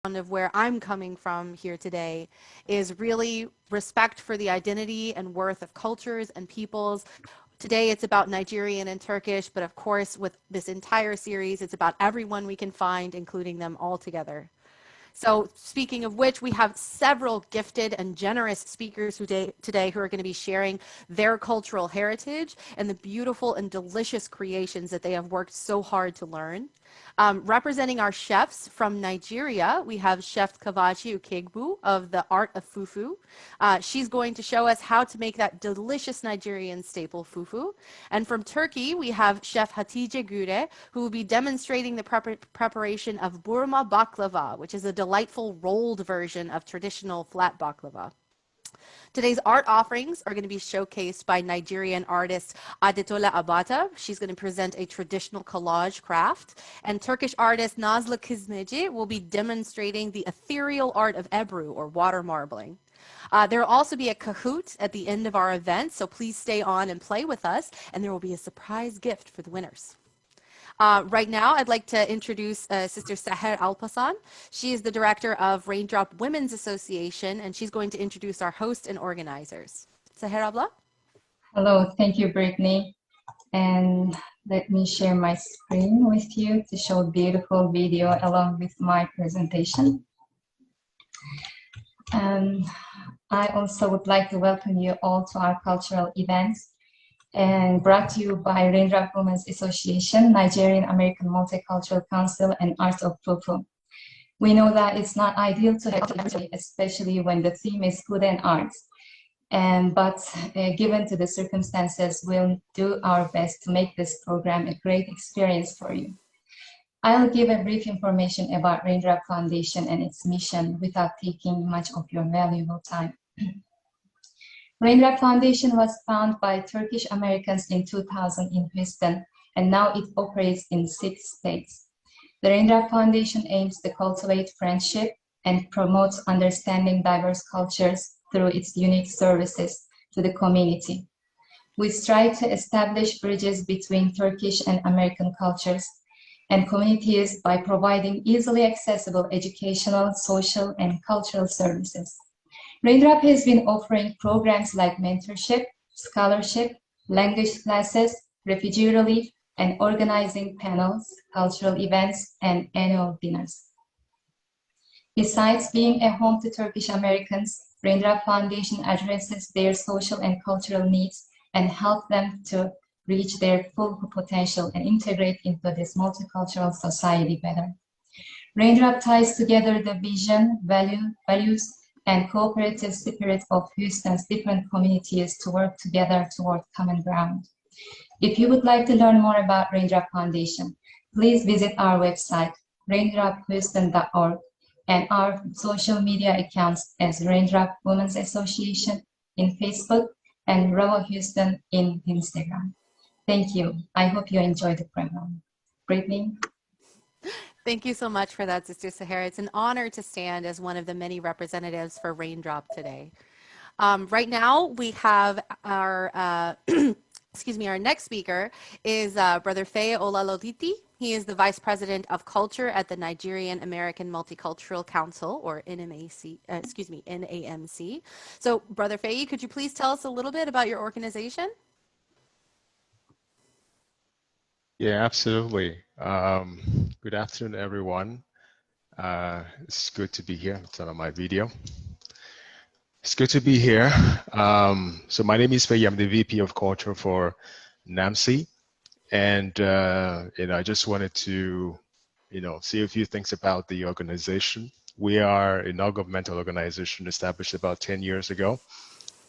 of where I'm coming from here today is really respect for the identity and worth of cultures and peoples. Today it's about Nigerian and Turkish, but of course with this entire series, it's about everyone we can find, including them all together. So speaking of which, we have several gifted and generous speakers today who are going to be sharing their cultural heritage and the beautiful and delicious creations that they have worked so hard to learn. Representing our chefs from Nigeria, we have Chef Kavachi Ukegbu of the Art of Fufu. She's going to show us how to make that delicious Nigerian staple fufu. And from Turkey, we have Chef Hatice Gure, who will be demonstrating the preparation of burma baklava, which is a delightful rolled version of traditional flat baklava. Today's art offerings are going to be showcased by Nigerian artist Adetola Abata. She's going to present a traditional collage craft. And Turkish artist Nazlı Kizmeci will be demonstrating the ethereal art of Ebru, or water marbling. There will also be a Kahoot at the end of our event, so please stay on and play with us, and there will be a surprise gift for the winners. Right now, I'd like to introduce Sister Seher Alpasan. She is the director of Raindrop Women's Association, and she's going to introduce our host and organizers. Seher Abla? Hello, thank you, Brittany. And let me share my screen with you to show a beautiful video along with my presentation. I also would like to welcome you all to our cultural events, and brought to you by Raindrop Women's Association, Nigerian American Multicultural Council, and Art of Fufu. We know that it's not ideal to have diversity, especially when the theme is food and arts. But given to the circumstances, we'll do our best to make this program a great experience for you. I'll give a brief information about Raindrop Foundation and its mission without taking much of your valuable time. Raindrop Foundation was founded by Turkish Americans in 2000 in Houston, and now it operates in 6 states. The Raindrop Foundation aims to cultivate friendship and promotes understanding diverse cultures through its unique services to the community. We strive to establish bridges between Turkish and American cultures and communities by providing easily accessible educational, social, and cultural services. Raindrop has been offering programs like mentorship, scholarship, language classes, refugee relief, and organizing panels, cultural events, and annual dinners. Besides being a home to Turkish Americans, Raindrop Foundation addresses their social and cultural needs and help them to reach their full potential and integrate into this multicultural society better. Raindrop ties together the vision, values, and cooperative spirit of Houston's different communities to work together toward common ground. If you would like to learn more about Raindrop Foundation, please visit our website, raindrophouston.org, and our social media accounts as Raindrop Women's Association in Facebook and Ramo Houston in Instagram. Thank you. I hope you enjoyed the program. Brittany? Thank you so much for that, Sister Sahara. It's an honor to stand as one of the many representatives for Raindrop today. Right now, we have our, excuse me, our next speaker is Brother Faye Olaloliti. He is the Vice President of Culture at the Nigerian American Multicultural Council, or NAMC. So, Brother Faye, could you please tell us a little bit about your organization? Yeah, absolutely. Good afternoon, everyone. It's good to be here. I'll turn on my video. It's good to be here. So my name is Faye. I'm the VP of Culture for NAMC. And, I just wanted to, say a few things about the organization. We are a non-governmental organization established about 10 years ago.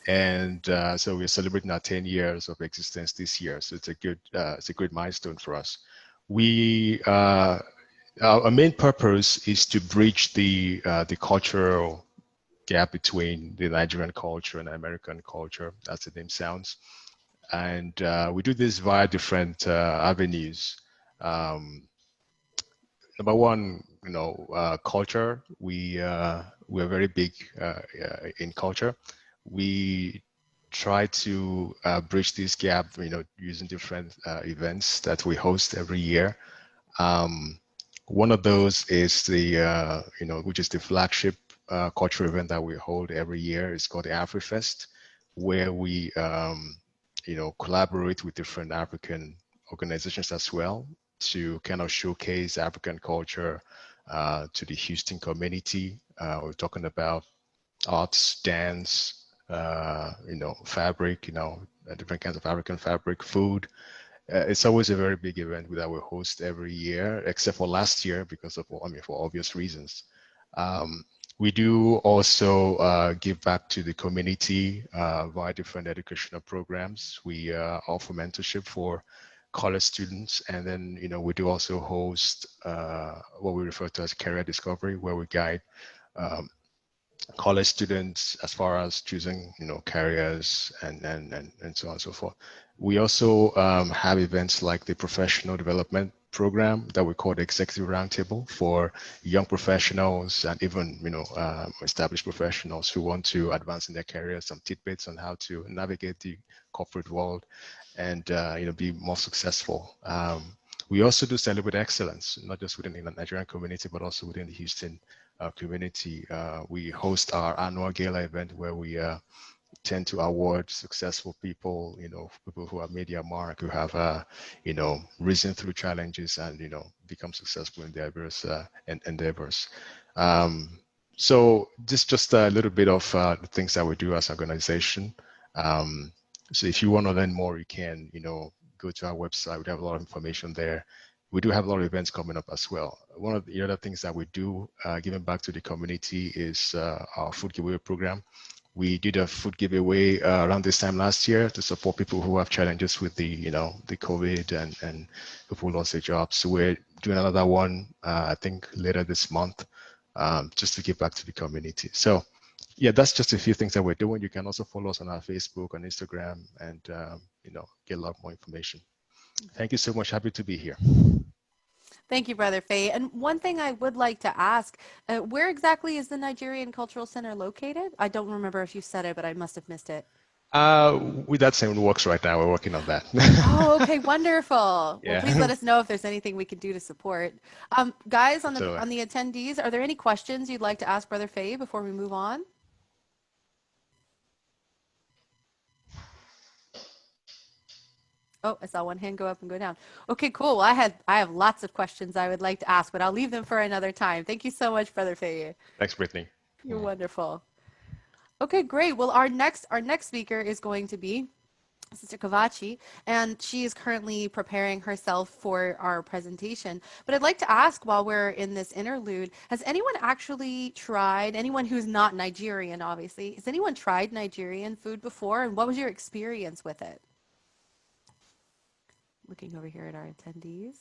And so we're celebrating our 10 years of existence this year. So it's a good milestone for us. Our main purpose is to bridge the cultural gap between the Nigerian culture and American culture, as the name sounds. And we do this via different avenues. Number one, culture. We're very big in culture. We try to bridge this gap, using different events that we host every year. One of those is the, which is the flagship cultural event that we hold every year. It's called the AfriFest, where we, collaborate with different African organizations as well to kind of showcase African culture to the Houston community. We're talking about arts, dance, fabric, different kinds of African fabric, food. It's always a very big event that we host every year, except for last year because of, for obvious reasons. We do also give back to the community via different educational programs. We offer mentorship for college students, and then we do also host what we refer to as career discovery, where we guide college students as far as choosing careers and so on and so forth. We also have events like the professional development program that we call the executive roundtable for young professionals and even established professionals who want to advance in their careers, some tidbits on how to navigate the corporate world and be more successful. We also do celebrate excellence, not just within the Nigerian community, but also within the Houston community. We host our annual gala event where we tend to award successful people, people who have made their mark, who have, risen through challenges and, become successful in their various endeavors. So this just a little bit of the things that we do as an organization. So if you want to learn more, you can, go to our website. We have a lot of information there. We do have a lot of events coming up as well. One of the other things that we do, giving back to the community, is our food giveaway program. We did a food giveaway around this time last year to support people who have challenges with the, the COVID and people who lost their jobs. So we're doing another one, I think later this month, just to give back to the community. So yeah, that's just a few things that we're doing. You can also follow us on our Facebook, on Instagram, and get a lot more information. Thank you so much. Happy to be here. Thank you, Brother Faye. And one thing I would like to ask, where exactly is the Nigerian Cultural Center located? I don't remember if you said it, but I must have missed it. With that same works right now. We're working on that. Oh, okay, wonderful. Yeah. Well, please let us know if there's anything we can do to support. Guys, on Absolutely. the attendees, are there any questions you'd like to ask Brother Faye before we move on? Oh, I saw one hand go up and go down. Okay, cool. Well, I have lots of questions I would like to ask, but I'll leave them for another time. Thank you so much, Brother Faye. Thanks, Brittany. You're wonderful. Okay, great. Well, our next speaker is going to be Sister Kavachi, and she is currently preparing herself for our presentation. But I'd like to ask, while we're in this interlude, has anyone actually tried, anyone who's not Nigerian, obviously, has anyone tried Nigerian food before, and what was your experience with it? Looking over here at our attendees.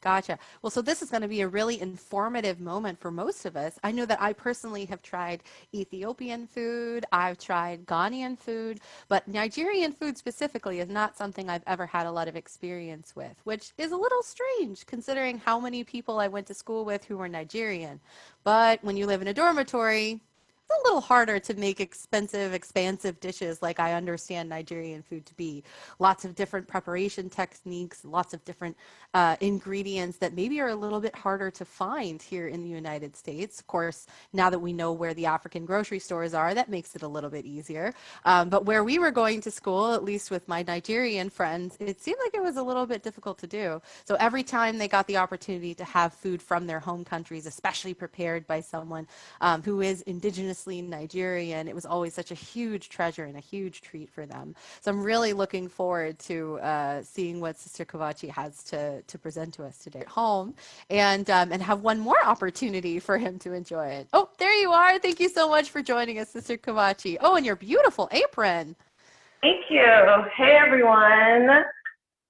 Gotcha. Well, so this is going to be a really informative moment for most of us. I know that I personally have tried Ethiopian food, I've tried Ghanaian food, but Nigerian food specifically is not something I've ever had a lot of experience with, which is a little strange considering how many people I went to school with who were Nigerian. But when you live in a dormitory, it's a little harder to make expensive, expansive dishes like I understand Nigerian food to be. Lots of different preparation techniques, lots of different ingredients that maybe are a little bit harder to find here in the United States. Of course, now that we know where the African grocery stores are, that makes it a little bit easier. But where we were going to school, at least with my Nigerian friends, it seemed like it was a little bit difficult to do. So every time they got the opportunity to have food from their home countries, especially prepared by someone who is indigenously Nigerian, it was always such a huge treasure and a huge treat for them. So I'm really looking forward to seeing what Sister Kavachi has to present to us today at home, and have one more opportunity for him to enjoy it. Oh, there you are. Thank you so much for joining us, Sister Kavachi. Oh, and your beautiful apron. Thank you. Hey, everyone.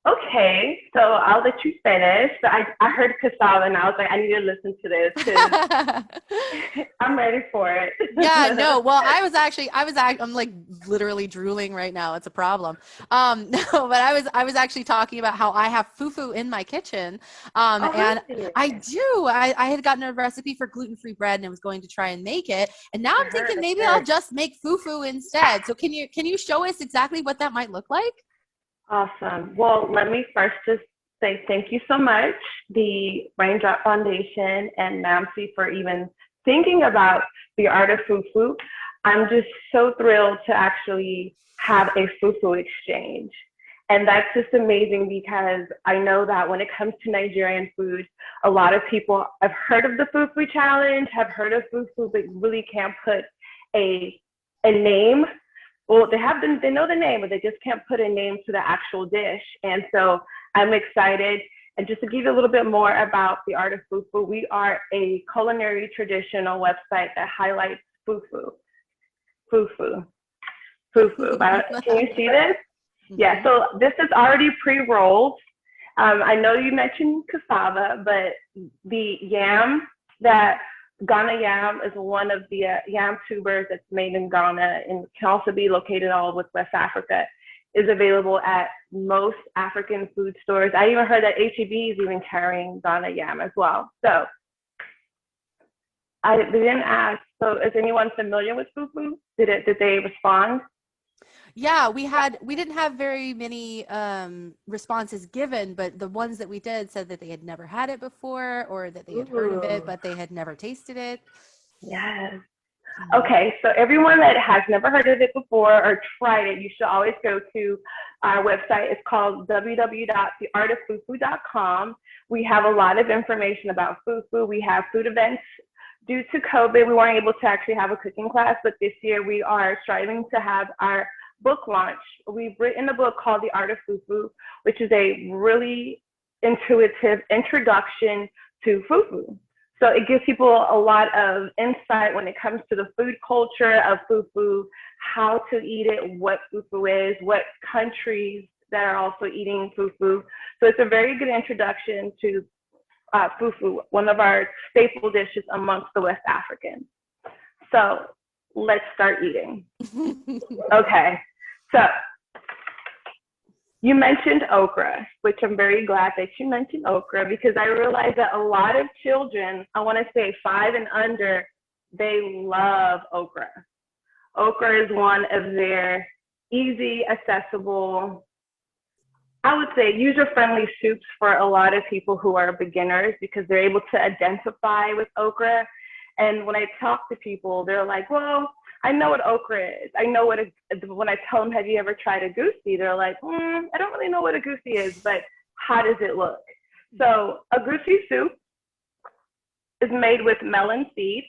Okay, so I'll let you finish. But I heard cassava and I was like, I need to listen to this because I'm ready for it. Yeah, no. Well, I'm like literally drooling right now. It's a problem. No, but I was actually talking about how I have fufu in my kitchen. Oh, And really? I do. I had gotten a recipe for gluten-free bread and I was going to try and make it. And now I I'm heard, thinking I maybe I'll heard. just make fufu instead. So can you show us exactly what that might look like? Awesome. Well, let me first just say thank you so much, the Raindrop Foundation and Mamsi, for even thinking about the art of fufu. I'm just so thrilled to actually have a fufu exchange. And that's just amazing because I know that when it comes to Nigerian food, a lot of people have heard of the Fufu Challenge, have heard of fufu, but really can't put a, a name. Well, they know the name, but they just can't put a name to the actual dish. And so I'm excited. And just to give you a little bit more about the art of fufu, we are a culinary traditional website that highlights fufu, fufu, fufu. Can you see this? Yeah, so this is already pre-rolled. I know you mentioned cassava, but the yam, that Ghana yam is one of the yam tubers that's made in Ghana and can also be located all with West Africa, is available at most African food stores. I even heard that H-E-B is even carrying Ghana yam as well. So they didn't ask, so is anyone familiar with fufu? Did they respond? Yeah, we didn't have very many responses given, but the ones that we did said that they had never had it before or that they had heard of it, Ooh, but they had never tasted it. yes. Mhm. Okay, so everyone that has never heard of it before or tried it, you should always go to our website. It's called www.theartoffufu.com. We have a lot of information about fufu. We have food events. Due to COVID, we weren't able to actually have a cooking class, but this year we are striving to have our book launch. We've written a book called The Art of Fufu, which is a really intuitive introduction to fufu. So it gives people a lot of insight when it comes to the food culture of fufu, how to eat it, what fufu is, what countries that are also eating fufu. So it's a very good introduction to fufu, one of our staple dishes amongst the West Africans. So let's start eating. Okay, so you mentioned okra, which I'm very glad that you mentioned okra because I realize that a lot of children, I want to say 5 and under, they love okra. Okra is one of their easy, accessible, I would say user-friendly soups for a lot of people who are beginners because they're able to identify with okra. And when I talk to people, they're like, well, I know what okra is. I know when I tell them, have you ever tried a goosey? They're like, I don't really know what a goosey is, but how does it look? So a goosey soup is made with melon seed,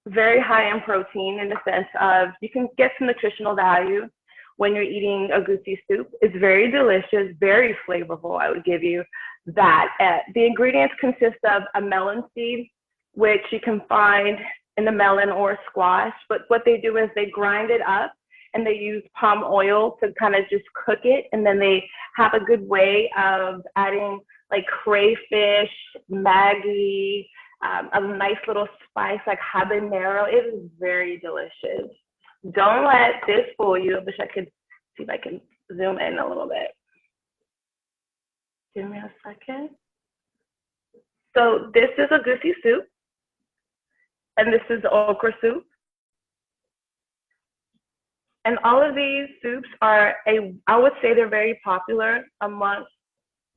very high in protein in the sense of you can get some nutritional value when you're eating a goosey soup. It's very delicious, very flavorful, I would give you that. The ingredients consist of a melon seed, which you can find in the melon or squash, but what they do is they grind it up and they use palm oil to kind of just cook it, and then they have a good way of adding like crayfish, Maggi, a nice little spice like habanero. It is very delicious. Don't let this fool you. I wish I could see if I can zoom in a little bit. Give me a second. So this is a goosey soup, and this is okra soup. And all of these soups are I would say they're very popular amongst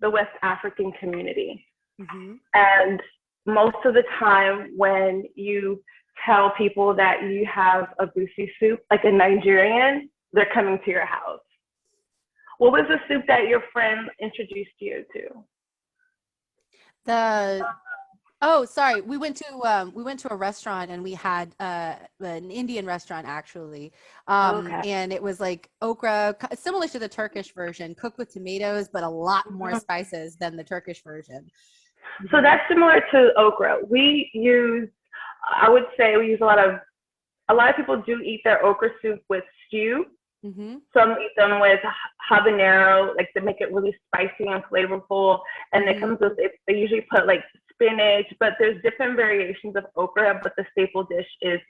the West African community. Mm-hmm. And most of the time when you tell people that you have a goosey soup, like a Nigerian, they're coming to your house. What was the soup that your friend introduced you to? Oh, sorry. We went to a restaurant and we had an Indian restaurant actually. Okay. And it was like okra, similar to the Turkish version, cooked with tomatoes, but a lot more spices than the Turkish version. So that's similar to okra. I would say we use a lot of people do eat their okra soup with stew. Mm-hmm. Some eat them with habanero, like to make it really spicy and flavorful. And it comes with, they usually put like spinach, but there's different variations of okra, but the staple dish is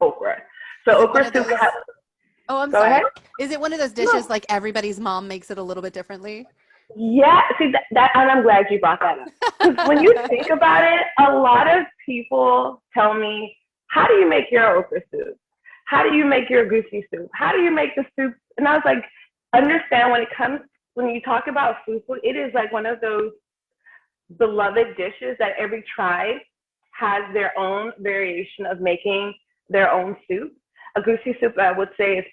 okra. So okra soup, oh, I'm go sorry. ahead. Is it one of those dishes like everybody's mom makes it a little bit differently? Yeah, see that, and I'm glad you brought that up. Because when you think about it, a lot of people tell me, how do you make your okra soup? How do you make your goosey soup? How do you make the soup? And I was like, understand when you talk about fufu, it is like one of those beloved dishes that every tribe has their own variation of making their own soup. A goosey soup, I would say,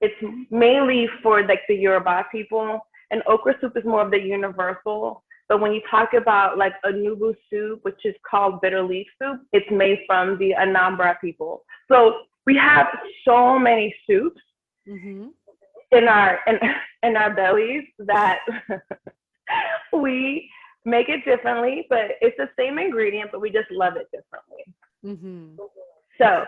it's mainly for like the Yoruba people, and okra soup is more of the universal. But when you talk about like a nubu soup, which is called bitter leaf soup, it's made from the Anambra people. So we have so many soups in our bellies that we make it differently, but it's the same ingredient, but we just love it differently. So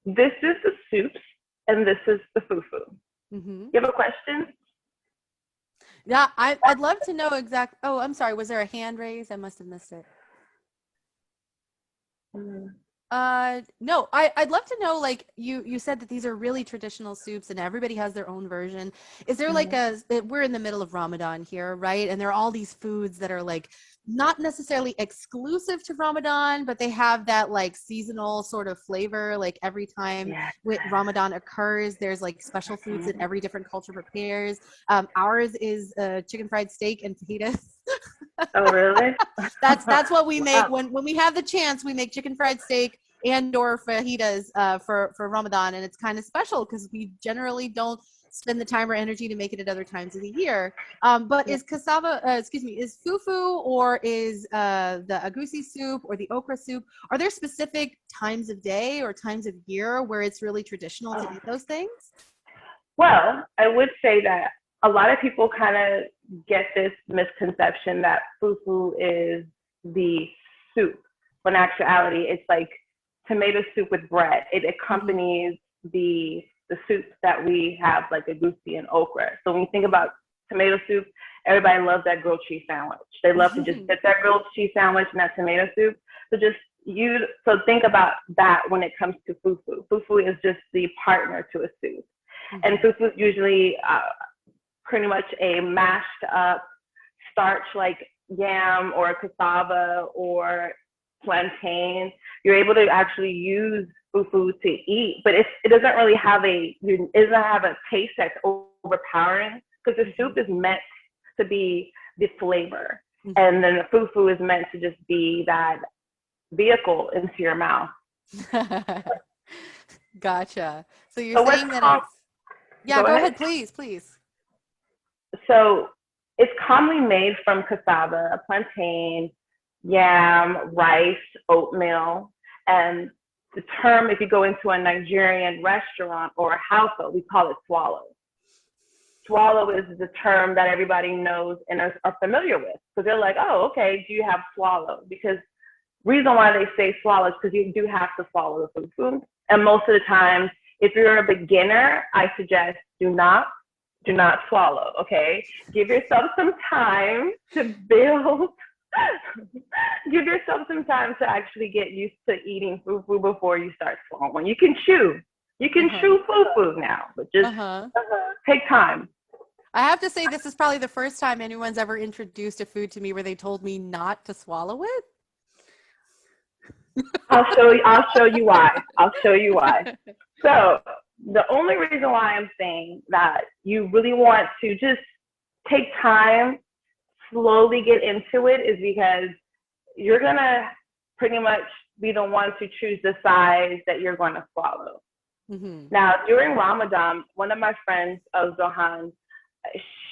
this is the soups, and this is the fufu. You have a question? Yeah, I'd love to know exact. Oh, I'm sorry. Was there a hand raised? I must have missed it. No, I'd love to know, like you said that these are really traditional soups and everybody has their own version. Is there like we're in the middle of Ramadan here, right? And there are all these foods that are like not necessarily exclusive to Ramadan, but they have that like seasonal sort of flavor. Like every time Ramadan occurs, there's like special foods that every different culture prepares. Ours is chicken fried steak and fajitas. Oh, really? That's what we make when we have the chance. We make chicken fried steak and or fajitas for Ramadan, and it's kind of special because we generally don't spend the time or energy to make it at other times of the year. But is is fufu or is the agusi soup or the okra soup, are there specific times of day or times of year where it's really traditional to eat those things? Well, I would say that a lot of people kind of get this misconception that fufu is the soup. When in actuality, it's like tomato soup with bread. It accompanies the soups that we have, like agusi and okra. So when you think about tomato soup, everybody loves that grilled cheese sandwich. They love to just get that grilled cheese sandwich and that tomato soup. So think about that when it comes to fufu. Fufu is just the partner to a soup. And fufu is usually pretty much a mashed up starch like yam or cassava or plantain. You're able to actually use fufu to eat, but it doesn't really have a taste that's overpowering, because the soup is meant to be the flavor, and then the fufu is meant to just be that vehicle into your mouth. Gotcha. So you're saying that go ahead, please. So it's commonly made from cassava, plantain, yam, rice, oatmeal, and the term, if you go into a Nigerian restaurant or a household, we call it swallow. Swallow is the term that everybody knows and are familiar with. So they're like, oh, okay, do you have swallow? Because reason why they say swallow is because you do have to swallow the fufu. And most of the time, if you're a beginner, I suggest do not swallow, okay? Give yourself some time to build. Give yourself some time to actually get used to eating fufu before you start swallowing. You can chew fufu now, but just take time. I have to say, this is probably the first time anyone's ever introduced a food to me where they told me not to swallow it. I'll show you why. So the only reason why I'm saying that you really want to just take time, slowly get into it, is because you're gonna pretty much be the one to choose the size that you're going to swallow. Now, during Ramadan, one of my friends, Zohan,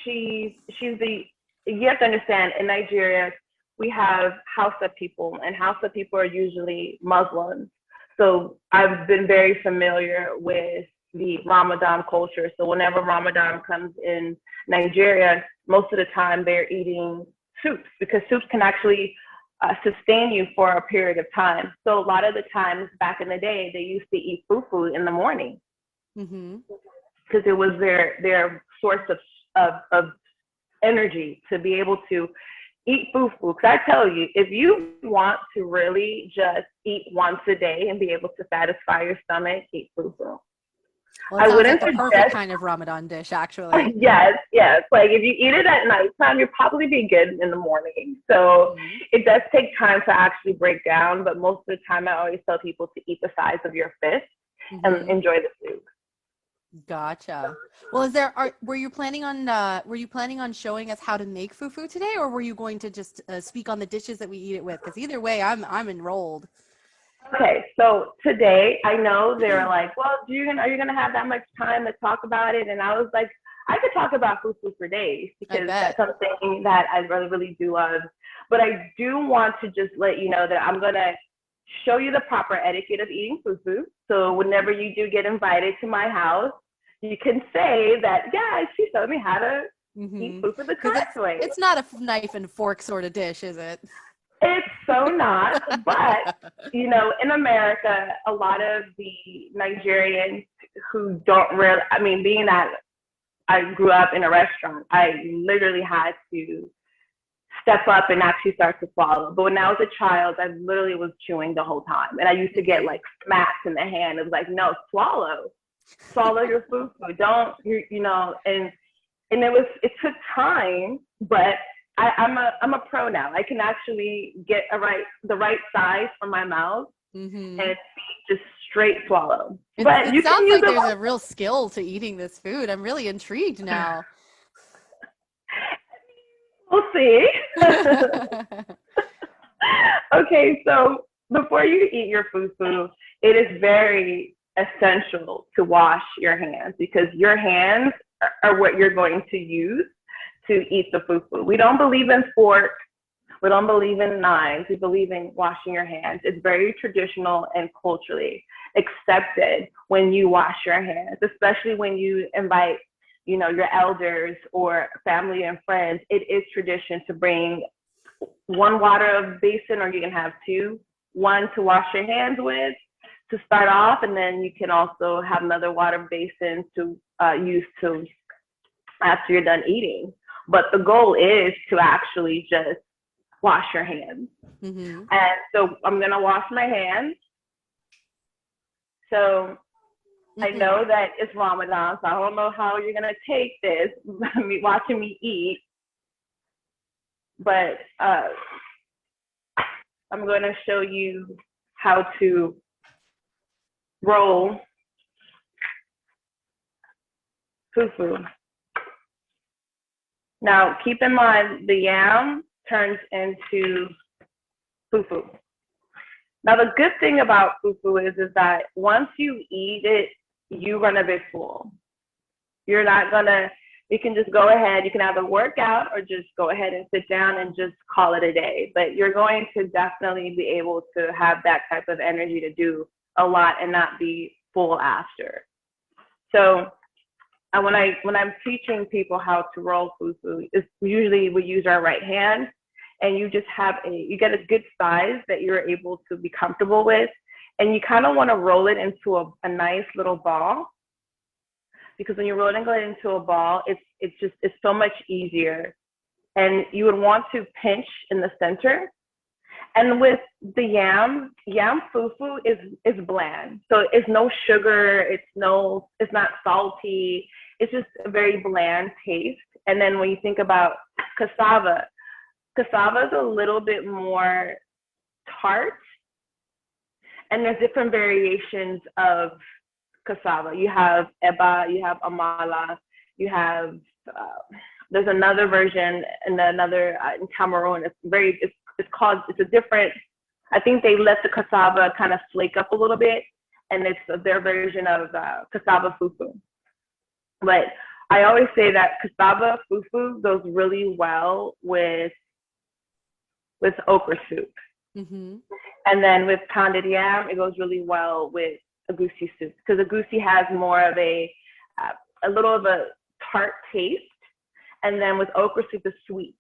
you have to understand, in Nigeria, we have Hausa people, and Hausa people are usually Muslims. So I've been very familiar with the Ramadan culture. So whenever Ramadan comes in Nigeria, most of the time they're eating soups, because soups can actually sustain you for a period of time. So a lot of the times back in the day, they used to eat fufu in the morning. because it was their source of energy to be able to eat fufu. Because I tell you, if you want to really just eat once a day and be able to satisfy your stomach, eat fufu. Well, it sounds like the perfect kind of Ramadan dish, actually. Yes. Like if you eat it at nighttime, you'll probably be good in the morning. So it does take time to actually break down, but most of the time I always tell people to eat the size of your fist and enjoy the food. Gotcha. Well, were you planning on showing us how to make fufu today, or were you going to just speak on the dishes that we eat it with? Because either way, I'm enrolled. Okay, so today I know they were like, well, are you gonna have that much time to talk about it? And I was like, I could talk about fufu for days because that's something that I really, really do love. But I do want to just let you know that I'm gonna show you the proper etiquette of eating fufu. So whenever you do get invited to my house, you can say that, yeah, she showed me how to eat fufu the correct way. It's not a knife and fork sort of dish, is it? It's so not, but, you know, in America, a lot of the Nigerians who don't really, I mean, being that I grew up in a restaurant, I literally had to step up and actually start to swallow. But when I was a child, I literally was chewing the whole time. And I used to get like smacks in the hand. It was like, no, swallow your fufu. Don't, you know, and it took time, but I'm a pro now. I can actually get the right size for my mouth and just straight swallow. But it sounds like there's a real skill to eating this food. I'm really intrigued now. We'll see. Okay, so before you eat your fufu, it is very essential to wash your hands because your hands are what you're going to use to eat the fufu. We don't believe in forks. We don't believe in knives. We believe in washing your hands. It's very traditional and culturally accepted when you wash your hands, especially when you invite, you know, your elders or family and friends. It is tradition to bring one water basin, or you can have two, one to wash your hands with to start off, and then you can also have another water basin to use to after you're done eating. But the goal is to actually just wash your hands. And so I'm going to wash my hands. So I know that it's Ramadan, so I don't know how you're going to take this, watching me eat. But I'm going to show you how to roll fufu. Now, keep in mind, the yam turns into fufu. Now, the good thing about fufu is that once you eat it, you're gonna be full. You're not gonna, you can just go ahead, you can either work out or just go ahead and sit down and just call it a day. But you're going to definitely be able to have that type of energy to do a lot and not be full after. So, when I'm teaching people how to roll fufu, it's usually we use our right hand, and you just you get a good size that you're able to be comfortable with, and you kind of want to roll it into a nice little ball, because when you're rolling it into a ball, it's so much easier, and you would want to pinch in the center. And with the yam fufu is bland. So it's no sugar, it's not salty. It's just a very bland taste. And then when you think about cassava is a little bit more tart. And there's different variations of cassava. You have eba, you have amala, you have, there's another version and another in Cameroon. It's a different, I think they let the cassava kind of flake up a little bit, and it's their version of cassava fufu. But I always say that cassava fufu goes really well with okra soup. And then with pounded yam, it goes really well with egusi soup, because egusi has more of a little of a tart taste, and then with okra soup is sweet,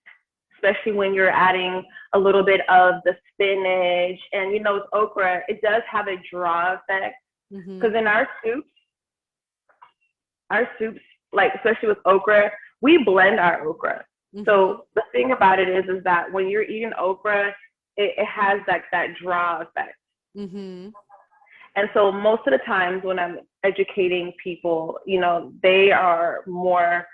especially when you're adding a little bit of the spinach. And, you know, with okra, it does have a draw effect, because in our soups, our soups, like especially with okra, we blend our okra. So the thing about it is that when you're eating okra, it has like that draw effect. And so most of the times when I'm educating people, you know, they are more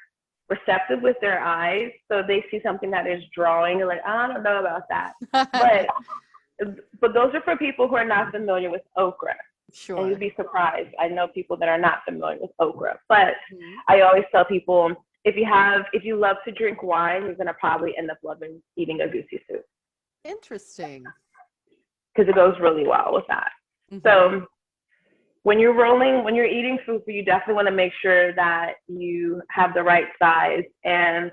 receptive with their eyes. So they see something that is drawing, like, I don't know about that. But those are for people who are not familiar with okra. Sure. And you'd be surprised. I know people that are not familiar with okra. But I always tell people, if you love to drink wine, you're going to probably end up loving eating a goosey soup. Interesting. Because it goes really well with that. So when you're eating fufu, you definitely want to make sure that you have the right size. And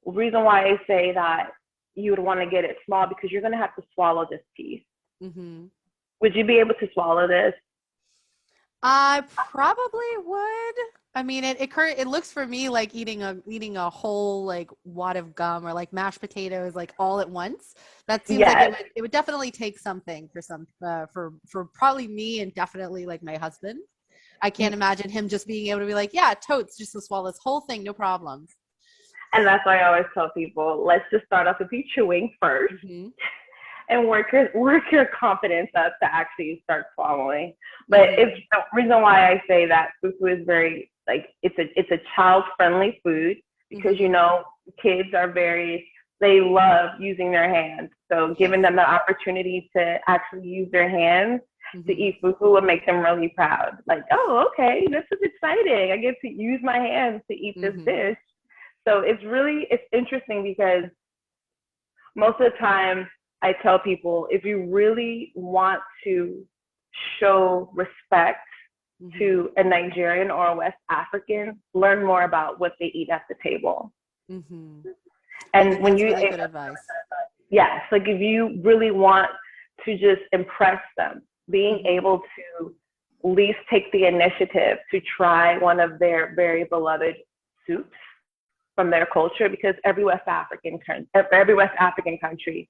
the reason why I say that you would want to get it small, because you're going to have to swallow this piece. Would you be able to swallow this? I probably would. I mean, it looks for me like eating a whole like wad of gum, or like mashed potatoes like all at once. That seems like it would definitely take something for probably me, and definitely like my husband. I can't imagine him just being able to be like, yeah, totes, just to swallow this whole thing, no problems. And that's why I always tell people, let's just start off with you chewing first. And work your confidence up to actually start swallowing. But it's the reason why I say that fufu is very, like, it's a child-friendly food, because, you know, kids are they love using their hands. So giving them the opportunity to actually use their hands to eat fufu would make them really proud. Like, oh, okay, this is exciting. I get to use my hands to eat this dish. So it's interesting, because most of the time, I tell people, if you really want to show respect to a Nigerian or a West African, learn more about what they eat at the table. And when you, really good advice. Yes, like if you really want to just impress them, being able to at least take the initiative to try one of their very beloved soups from their culture, because every West African country,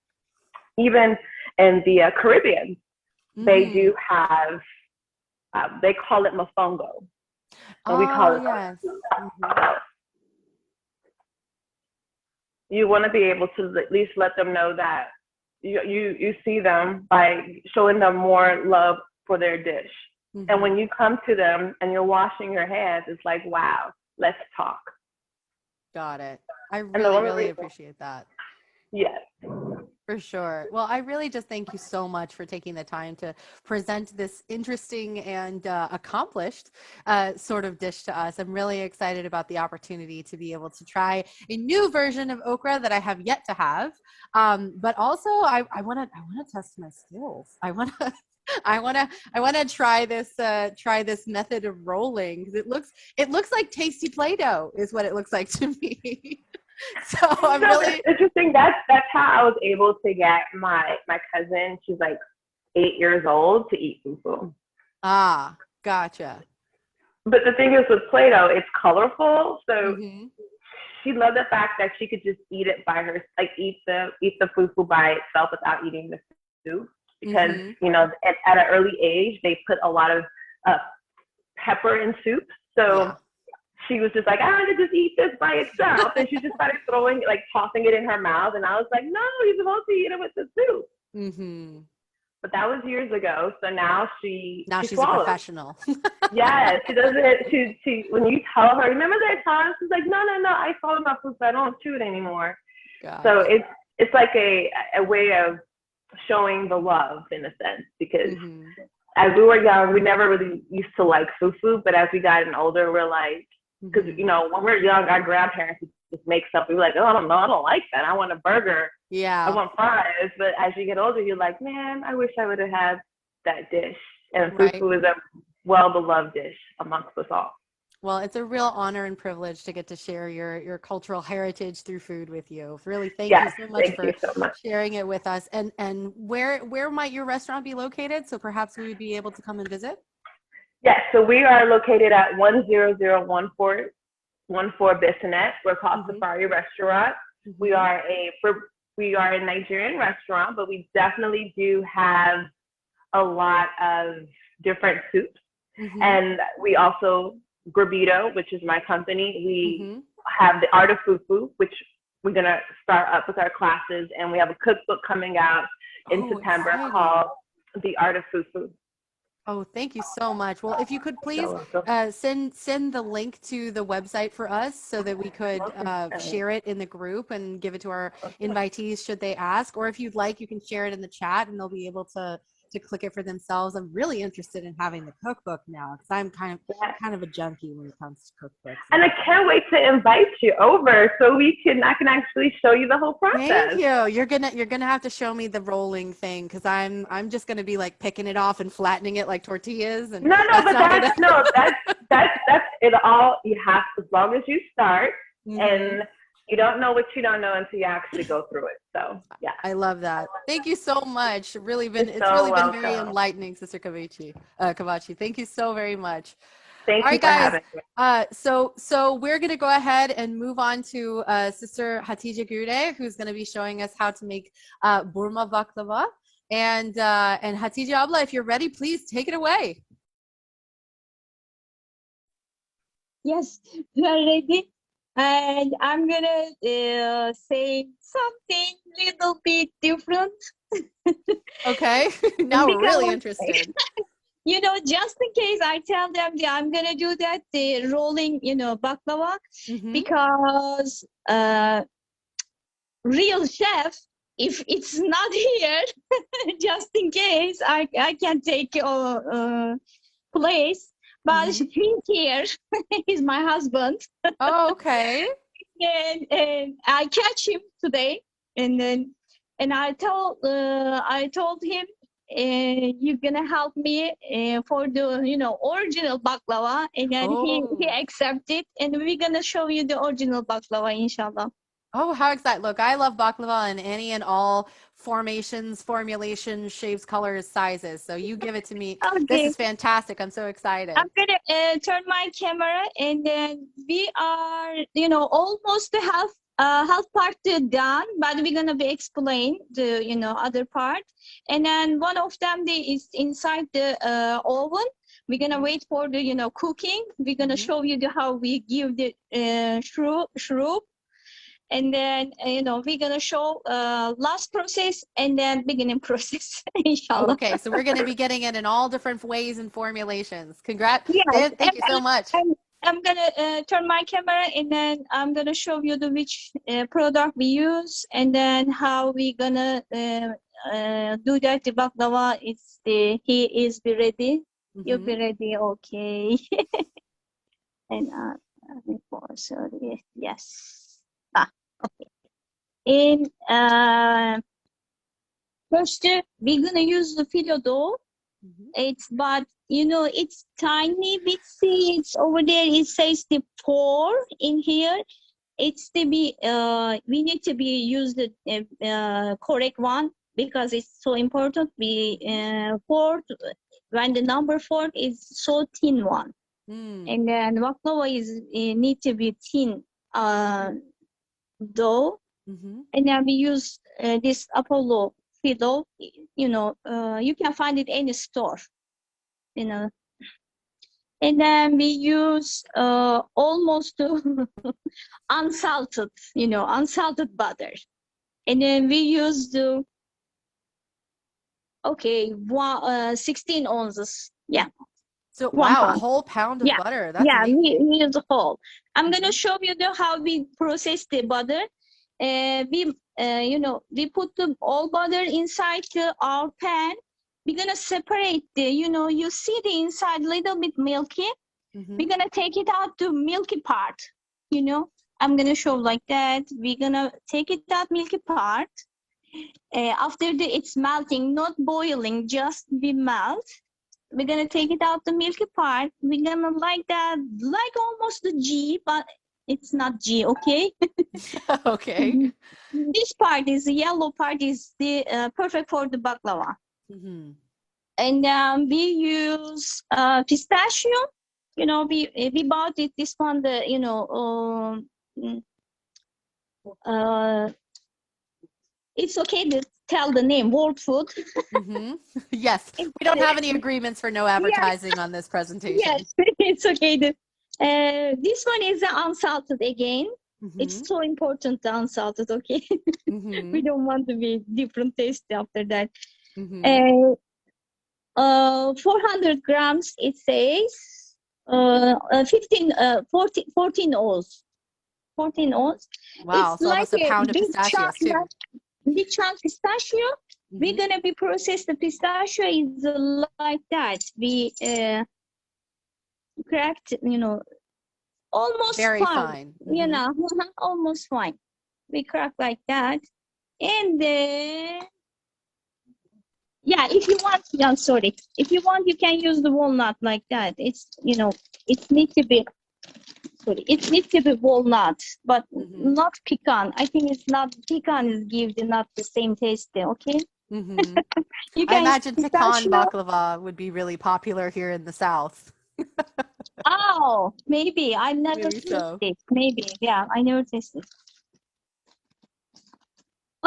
even in the Caribbean, they do have, they call it mofongo. And we call it, you want to be able to at least let them know that you see them by showing them more love for their dish. And when you come to them and you're washing your hands, it's like, wow, let's talk. Got it. I really appreciate that. Yes. For sure. Well, I really just thank you so much for taking the time to present this interesting and accomplished sort of dish to us. I'm really excited about the opportunity to be able to try a new version of okra that I have yet to have. But also, I want to test my skills. I want to try this method of rolling, because it looks like tasty Play-Doh is what it looks like to me. So I'm really interesting. That's how I was able to get my cousin. She's like 8 years old, to eat fufu. Ah, gotcha. But the thing is, with Play-Doh, it's colorful, so she loved the fact that she could just eat it by her, like eat the fufu by itself without eating the soup. Because you know, at an early age, they put a lot of pepper in soup, so. She was just like, I want to just eat this by itself. And she just started tossing it in her mouth. And I was like, no, you're supposed to eat it with the soup. But that was years ago. So now she's a professional. Yeah, she does it. She when you tell her, remember that time? She's like, no, I swallowed my food, so I don't chew it anymore. Gosh. So it's like a way of showing the love, in a sense, because as we were young, we never really used to like fufu. But as we gotten older, we're like, because, you know, when we're young, our grandparents would just make something. We're like, oh, I don't know, I don't like that. I want a burger. Yeah. I want fries. But as you get older, you're like, man, I wish I would have had that dish. And fufu is a well-beloved dish amongst us all. Well, it's a real honor and privilege to get to share your cultural heritage through food with you. Really, thank you so much for sharing it with us. And where might your restaurant be located? So perhaps we would be able to come and visit? Yes, so we are located at 10014 Bissonnette. We're called Safari Restaurant. We are a Nigerian restaurant, but we definitely do have a lot of different soups. And we also Grabito, which is my company. We Mm-hmm. have the Art of Fufu, which we're going to start up with our classes. And we have a cookbook coming out in Oh, September exciting. called The Art of Fufu. Oh, thank you so much. Well, if you could please So send the link to the website for us so that we could share it in the group and give it to our invitees should they ask. Or if you'd like, you can share it in the chat and they'll be able to click it for themselves. I'm really interested in having the cookbook now because I'm kind of a junkie when it comes to cookbooks. And I can't wait to invite you over so I can actually show you the whole process. Thank you. You're gonna have to show me the rolling thing because I'm just gonna be like picking it off and flattening it like tortillas. And that's it all. You have, as long as you start, Mm-hmm. and you don't know what you don't know until you actually go through it. So yeah. I love that. Thank you so much. It's really been very enlightening, Sister Kavachi. Thank you so very much. Thank All you right, for having guys. me. So we're gonna go ahead and move on to Sister Hatice Güre, who's gonna be showing us how to make burma baklava. And Hatice Abla, if you're ready, please take it away. Yes, we are ready. And I'm gonna say something little bit different. Okay, now we're really interested. You know, just in case I tell them that I'm gonna do that, the rolling, baklava, Mm-hmm. because real chef, if it's not here, just in case I can take place. But Mm-hmm. he's here. He's my husband. Oh, okay. And I catch him today, and I told him, you're gonna help me for the original baklava, and then he accepted, and we're gonna show you the original baklava, inshallah. Oh, how excited. Look, I love baklava in any and all formations, formulations, shapes, colors, sizes. So you give it to me. Okay. This is fantastic. I'm so excited. I'm gonna turn my camera, and then we are, almost half part done, but we're gonna be explain the other part, and then one of them is inside the oven. We're gonna wait for the cooking. We're gonna show you how we give the shroop. And then, we're going to show last process and then beginning process, inshallah. Okay, so we're going to be getting it in all different ways and formulations. Congrats. Yes, Thank you so much. I'm going to turn my camera, and then I'm going to show you which product we use, and then how we're going to do that. The baklava, he is be ready. Mm-hmm. You'll be ready, okay. And sorry, yes. Okay. And first, we're gonna use the filo dough. But it's tiny bitsy. It's over there. It says the 4 in here. It's to be we need to be use the correct one because it's so important. We 4 when the number 4 is so thin one, and then baklava is need to be thin dough, and then we use this Apollo filo. You can find it in any store, and then we use almost unsalted butter, and then we use the 16 ounces. Yeah. So wow, a whole pound of butter. That's amazing. We use the whole. I'm gonna show you how we process the butter. We put the all butter inside our pan. We're gonna separate you see the inside little bit milky. We're gonna take it out to milky part. I'm gonna show like that. We're gonna take it out milky part. After it's melting, not boiling, just be melt. We're gonna take it out the milky part. We're gonna like that, like almost the G, but it's not G, okay? Okay. This part is the yellow part is the perfect for the baklava. And we use pistachio. We bought it. This one, it's okay to tell the name, World Food. Yes, we don't have any agreements for no advertising on this presentation. Yes, it's okay to This one is the unsalted again. Mhm. It's so important, the unsalted, okay? Mhm. We don't want to be different taste after that. Mhm. 400 grams, it says 14 ounce. 14 ounce. Wow, It's so like almost a a pound of pistachios too. big chunk pistachio. We're Mhm. gonna be process the pistachio is like that. We cracked, almost Very fine. fine. You Mhm. know, almost fine. We crack like that, and then yeah, if you want, yeah, sorry, if you want, you can use the walnut like that. It's it needs to be it needs to be walnut, but Mhm. not pecan. I think it's not pecan is give the not the same taste. Okay, Mhm. you I can use imagine pecan pistachio. baklava would be really popular here in the South. Oh, maybe I've never Maybe tasted so. it. Maybe, yeah, I never tasted.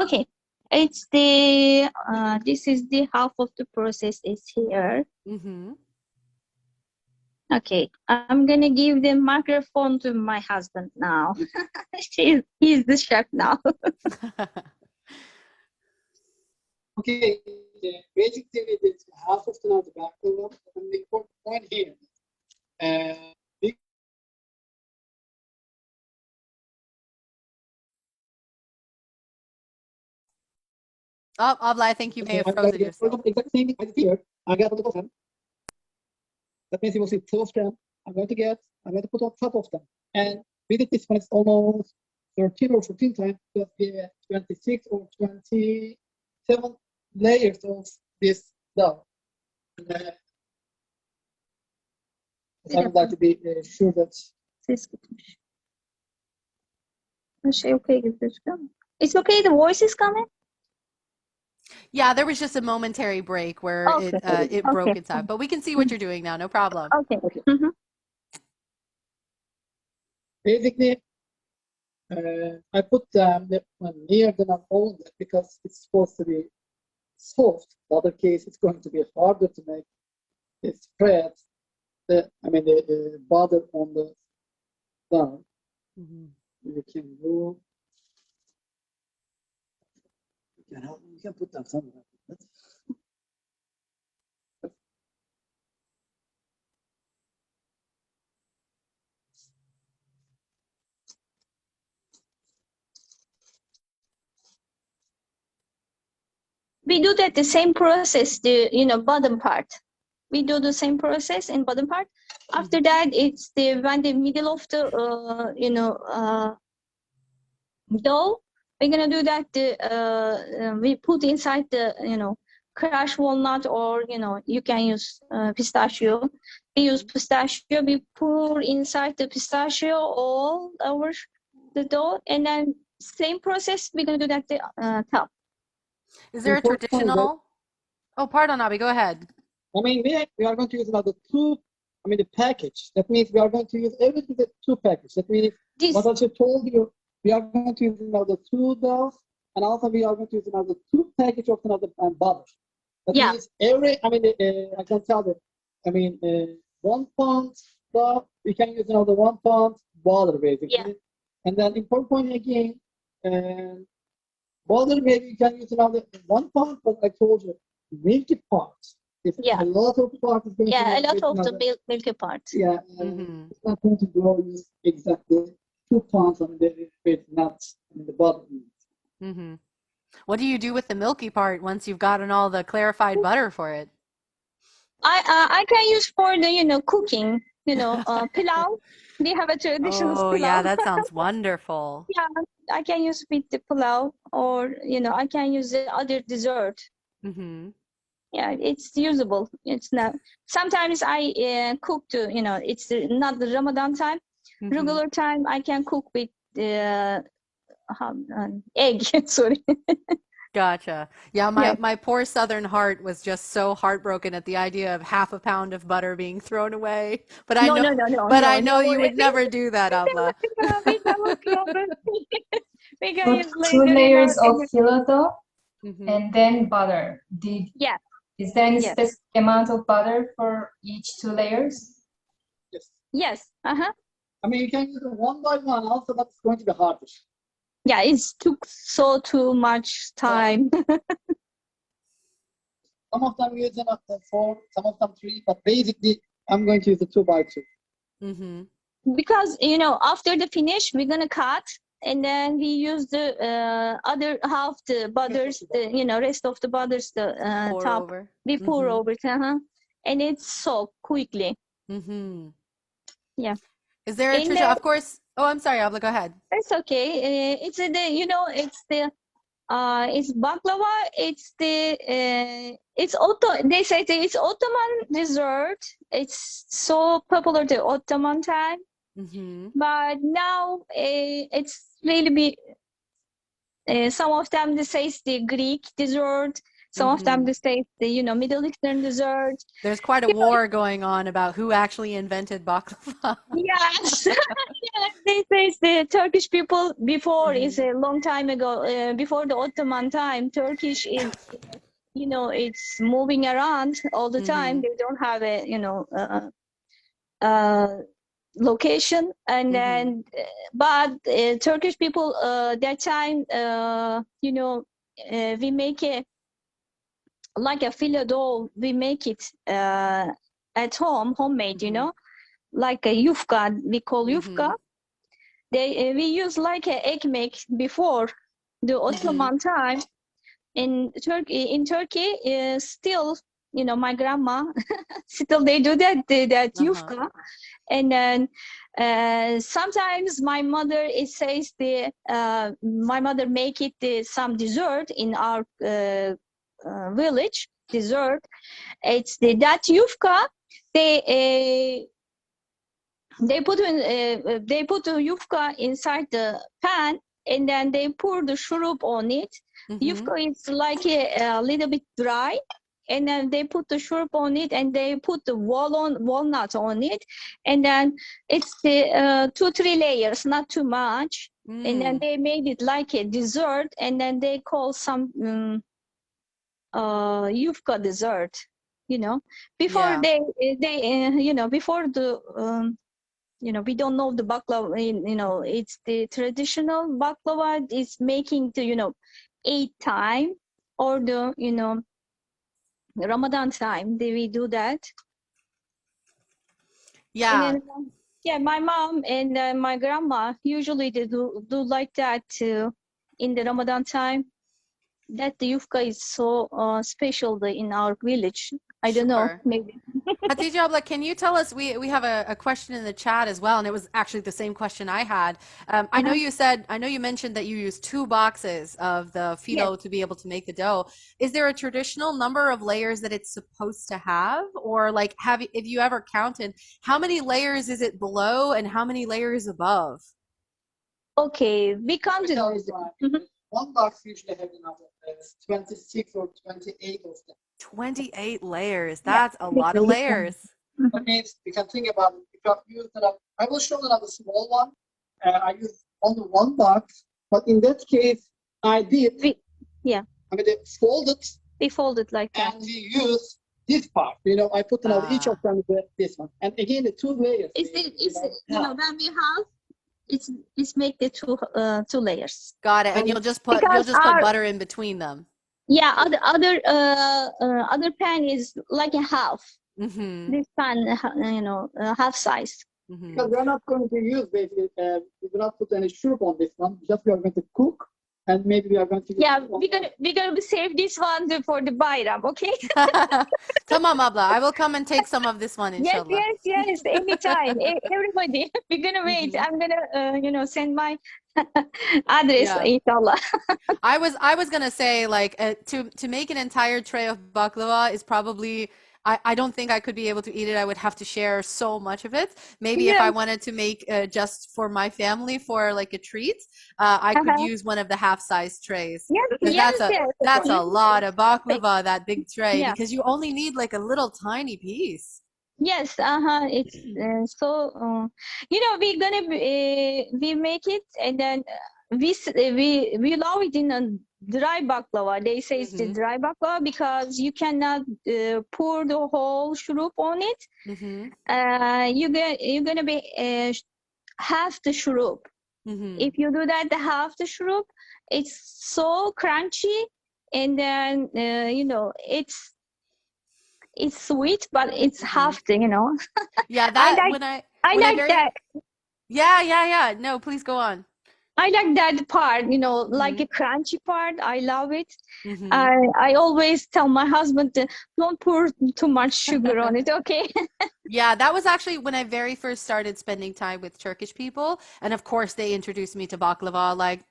Okay, it's the this is the half of the process is here. Mhm. Okay, I'm gonna give the microphone to my husband now. He's the chef now. Okay, basically it's half of the background and the important point here. We Oh, Abla, I think you may have I'm going frozen to get, for yourself. example, exact same thing I did here. I got on the top of them. That means you will see two of them. I'm going to put on top of them. And we did this when it's almost 13 or 14 times, just 26 or 27 layers of this dough. I would like to be sure that Ses gitmiş. Her şey okay gibi gözüküyor mu? It's okay, the voice is coming? Yeah, there was just a momentary break where Okay. it broke Okay. inside, but we can see what you're doing now. No problem. Okay. Okay. Mhm. basically I put them near the all because it's supposed to be soft. In other case, it's going to be harder to make the spread. The butter on the down. Mhm. You can do. You can put them somewhere. We do that the same process, the bottom part. We do the same process in bottom part. After that, it's when the middle of the dough. We're gonna do that. We put inside the crushed walnut, or you can use pistachio. We use pistachio. We pour inside the pistachio all over the dough, and then same process. We're gonna do that the top. Is there a traditional? Oh, pardon, Abi, go ahead. We are going to use another two. The package. That means we are going to use everything with two package. That means what I just told you. We are going to use another two doughs, and also we are going to use another two package of another butter. That means I can tell you. 1 pound dough, we can use another 1 pound butter basically. Yeah. And then important point again, butter maybe you can use another 1 pound, but I told you milky part. If a lot of part is going to a lot of another, the milky part. Yeah, it's not going to grow exactly 2 pounds on the nuts in the bottom. Mm-hmm. What do you do with the milky part once you've gotten all the clarified butter for it? I can use for the cooking. Pilau. We have a traditional Oh, pilau. yeah, that sounds wonderful. Yeah, I can use with the pilau, or I can use the other dessert. Mm-hmm. Yeah, it's usable. It's not. Sometimes I cook to it's not the Ramadan time. Mm-hmm. Regular time I can cook with egg. Sorry. Gotcha. Yeah, my poor Southern heart was just so heartbroken at the idea of half a pound of butter being thrown away. But I know you would never do that, Abla. Put 2 layers of filo dough and then butter. Is there any specific amount of butter for each 2 layers? Yes. Yes. Uh-huh. I mean, you can use it one by one also, but it's going to be harder. Yeah, it took too much time. Some of them using up to 4, some of them 3, but basically I'm going to use the 2 by 2. Mm-hmm. Because, after the finish, we're going to cut, and then we use the other half, the butters, rest of the butters, the Pour top. over. We pour Mm-hmm. over it, and it's soaked quickly. Mm-hmm. Yeah. Is there a tradition? Of course. Oh, I'm sorry, Abla, go ahead. It's okay. It's it's baklava. They say that it's Ottoman dessert. It's so popular the Ottoman time. Mm-hmm. But now it's really some of them they say it's the Greek dessert. Some of them they say it's the Middle Eastern dessert. There's quite a war going on about who actually invented baklava. Yes. They say it's the Turkish people before is a long time ago, before the Ottoman time. Turkish is it's moving around all the time. They don't have a location, and then but Turkish people that time we make a like a filo dough. We make it at home, homemade, like a yufka. We call yufka. We use like an egg make before the Ottoman time. In Turkey still, my grandma still they do that yufka, and then sometimes my mother says my mother make it some dessert in our village dessert. It's that yufka. They put the yufka inside the pan, and then they pour the syrup on it. Yufka is like a little bit dry, and then they put the syrup on it, and they put the walnut on it, and then it's the 2-3 layers, not too much, and then they made it like a dessert, and then they call some yufka dessert. Before they before the we don't know the baklava. It's the traditional baklava. It's making the 8 time, or the Ramadan time. We do that. Yeah. And then, my mom and my grandma usually they do like that too in the Ramadan time. That the yufka is so special in our village. I don't know, maybe. Hatice abla, can you tell us, we have a question in the chat as well, and it was actually the same question I had. I know you mentioned that you use 2 boxes of the filo to be able to make the dough. Is there a traditional number of layers that it's supposed to have? Or like, if you ever counted, how many layers is it below and how many layers above? Okay, we counted. One box usually has 26 or 28 of them. 28 layers. That's a lot of layers. That means you can think about it. If you use I will show another small one. I use only 1 box, but in that case, I did. I mean, they folded. We folded like that. And we use this part. I put another each of them this one. And again, the 2 layers. When we have. It's make the 2 layers. Got it. And you'll just put butter in between them. Yeah. Other pan is like a half. This pan, half size. Because we're not going to use basically. We will not put any syrup on this one. Just we are going to cook. And maybe we are going to. Yeah, we're gonna save this one for the Bayram, okay? Tamam abla, I will come and take some of this one, inshallah. Yes, anytime. Everybody, we're gonna wait. I'm gonna send my address, inshallah. I was gonna say, like, to make an entire tray of baklava is probably. I don't think I could be able to eat it. I would have to share so much of it. Maybe if I wanted to make just for my family for like a treat, I could use one of the half-size trays. That's a lot of baklava, that big tray, because you only need like a little tiny piece. Yes, it's so we're gonna we make it, and then we love it in a dry baklava. They say it's the dry baklava because you cannot pour the whole shroop on it. You're gonna be half the shroop. If you do that, the half the shroop, it's so crunchy, and then you know, it's sweet, but it's half the, you know. Yeah, that when I like that. Yeah. No, please go on. I like that part, you know, like a crunchy part. I love it. I always tell my husband, don't pour too much sugar on it, okay? Yeah, that was actually when I very first started spending time with Turkish people. And of course, they introduced me to baklava, like,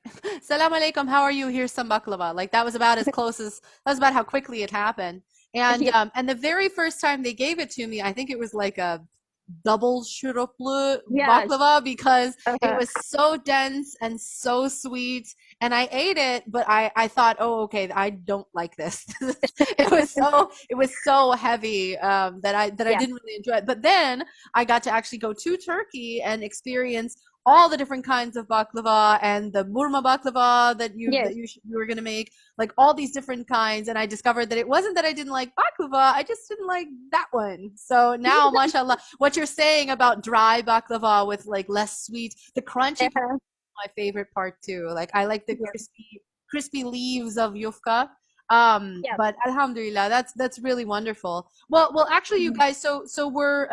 Salam alaikum, how are you? Here's some baklava. Like, that was about as close as, that was about how quickly it happened. And and the very first time they gave it to me, I think it was like a double shuruplu baklava because it was so dense and so sweet, and I ate it, but I thought, oh, okay, I don't like this. it was so heavy that I didn't really enjoy it. But then I got to actually go to Turkey and experience all the different kinds of baklava and the murma baklava that you were going to make, like all these different kinds. And I discovered that it wasn't that I didn't like baklava, I just didn't like that one. So now, mashallah, what you're saying about dry baklava with like less sweet, the crunchy part is my favorite part too. Like I like the crispy leaves of yufka. But alhamdulillah, that's really wonderful. Well actually, you guys, so we're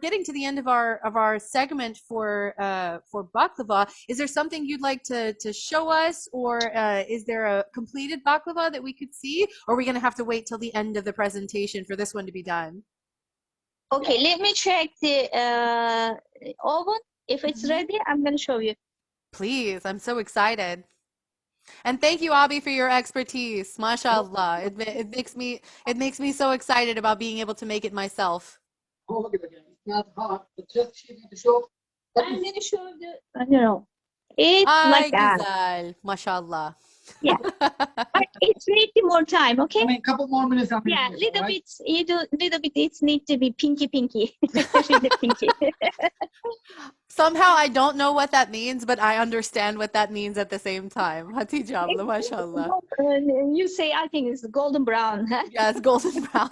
getting to the end of our segment for baklava. Is there something you'd like to show us, or is there a completed baklava that we could see, or are we going to have to wait till the end of the presentation for this one to be done? Okay, let me check the oven. If it's ready, I'm going to show you. Please, I'm so excited. And thank you, Abi, for your expertise. MashaAllah. It makes me so excited about being able to make it myself. Oh, look at it again. It's not hard. It's just cheating to show. I'm going to show the, you know, it's like that. Gizal. MashaAllah. Yeah. It's need more time, okay? I mean, a couple more minutes. Yeah, little bit. It needs to be pinky. Pinky. Somehow I don't know what that means, but I understand what that means at the same time. Hatija, mashallah. You say, I think it's golden brown. Yes, golden brown.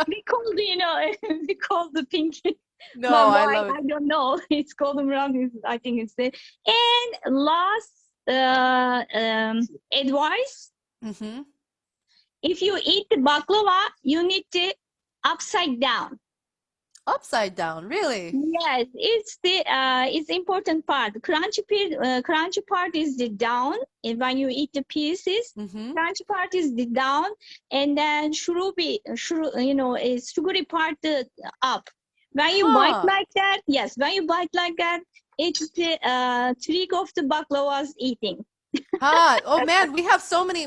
we call the pinky. No, I love it. I don't know. It's golden brown. I think it's the. And last advice. If you eat the baklava, you need to upside down. Upside down, really? Yes, it's the important part. Crunchy part is the down, and when you eat the pieces, crunchy part is the down, and then is sugary part the up. When you bite like that, when you bite like that, it's the trick of the baklava's eating. Oh man, we have so many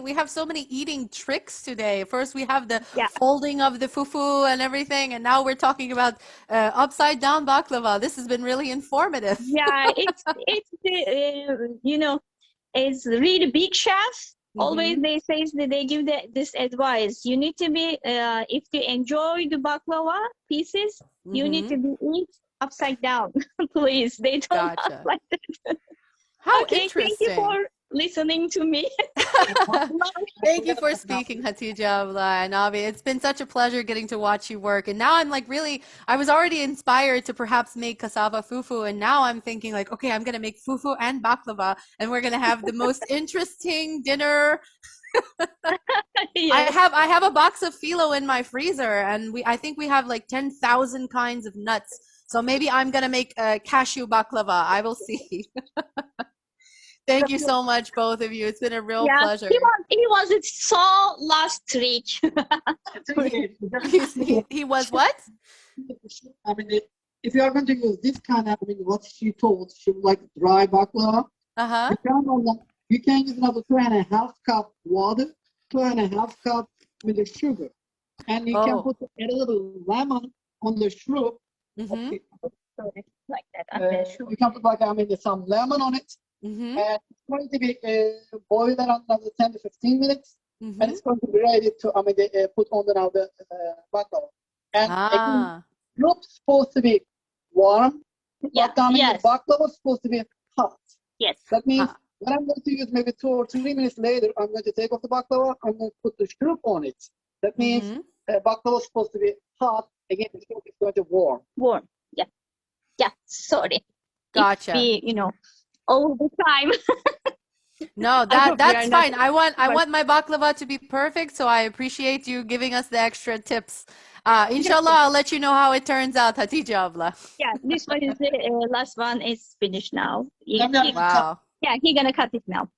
eating tricks today. First we have the folding of the fufu and everything, and now we're talking about upside down baklava. This has been really informative. Yeah, it's the it's really big chefs. Always they say that they give this advice. You need to be if you enjoy the baklava pieces, you need to be eat upside down. Please, they don't like that. How interesting. Thank you for listening to me. Thank you for speaking, Hatija and Abi. It's been such a pleasure getting to watch you work. And now I'm like I was already inspired to perhaps make cassava fufu. And now I'm thinking like, okay, I'm going to make fufu and baklava. And we're going to have the most interesting dinner. I have a box of phyllo in my freezer. And I think we have like 10,000 kinds of nuts. So maybe I'm going to make a cashew baklava. I will see. Thank you so much, both of you. It's been a real pleasure. He was so last trick. he was what? I mean, if you are going to use this kind of, what she told, she would like dry baklava. You can use another 2.5 cup water, 2.5 cup with the sugar, and you can put a little lemon on the shroop. Okay. Like that. You can put some lemon on it. And it's going to be boiled around another 10 to 15 minutes, and it's going to be ready to put on the baklava. And the shroop's supposed to be warm, but the baklava is supposed to be hot. Yes. That means When I'm going to use maybe 2 or 3 minutes later, I'm going to take off the baklava. I'm going to put the shroop on it. That means baklava is supposed to be hot. Again, the shroop is going to warm. Warm. Yeah. Yeah. Sorry. Gotcha. If we, all the time. No, that's fine. I want my baklava to be perfect, so I appreciate you giving us the extra tips. Inshallah, I'll let you know how it turns out, Hatice abla. Yeah, this one is the last one is finished now. Wow. Yeah, he's gonna cut it now.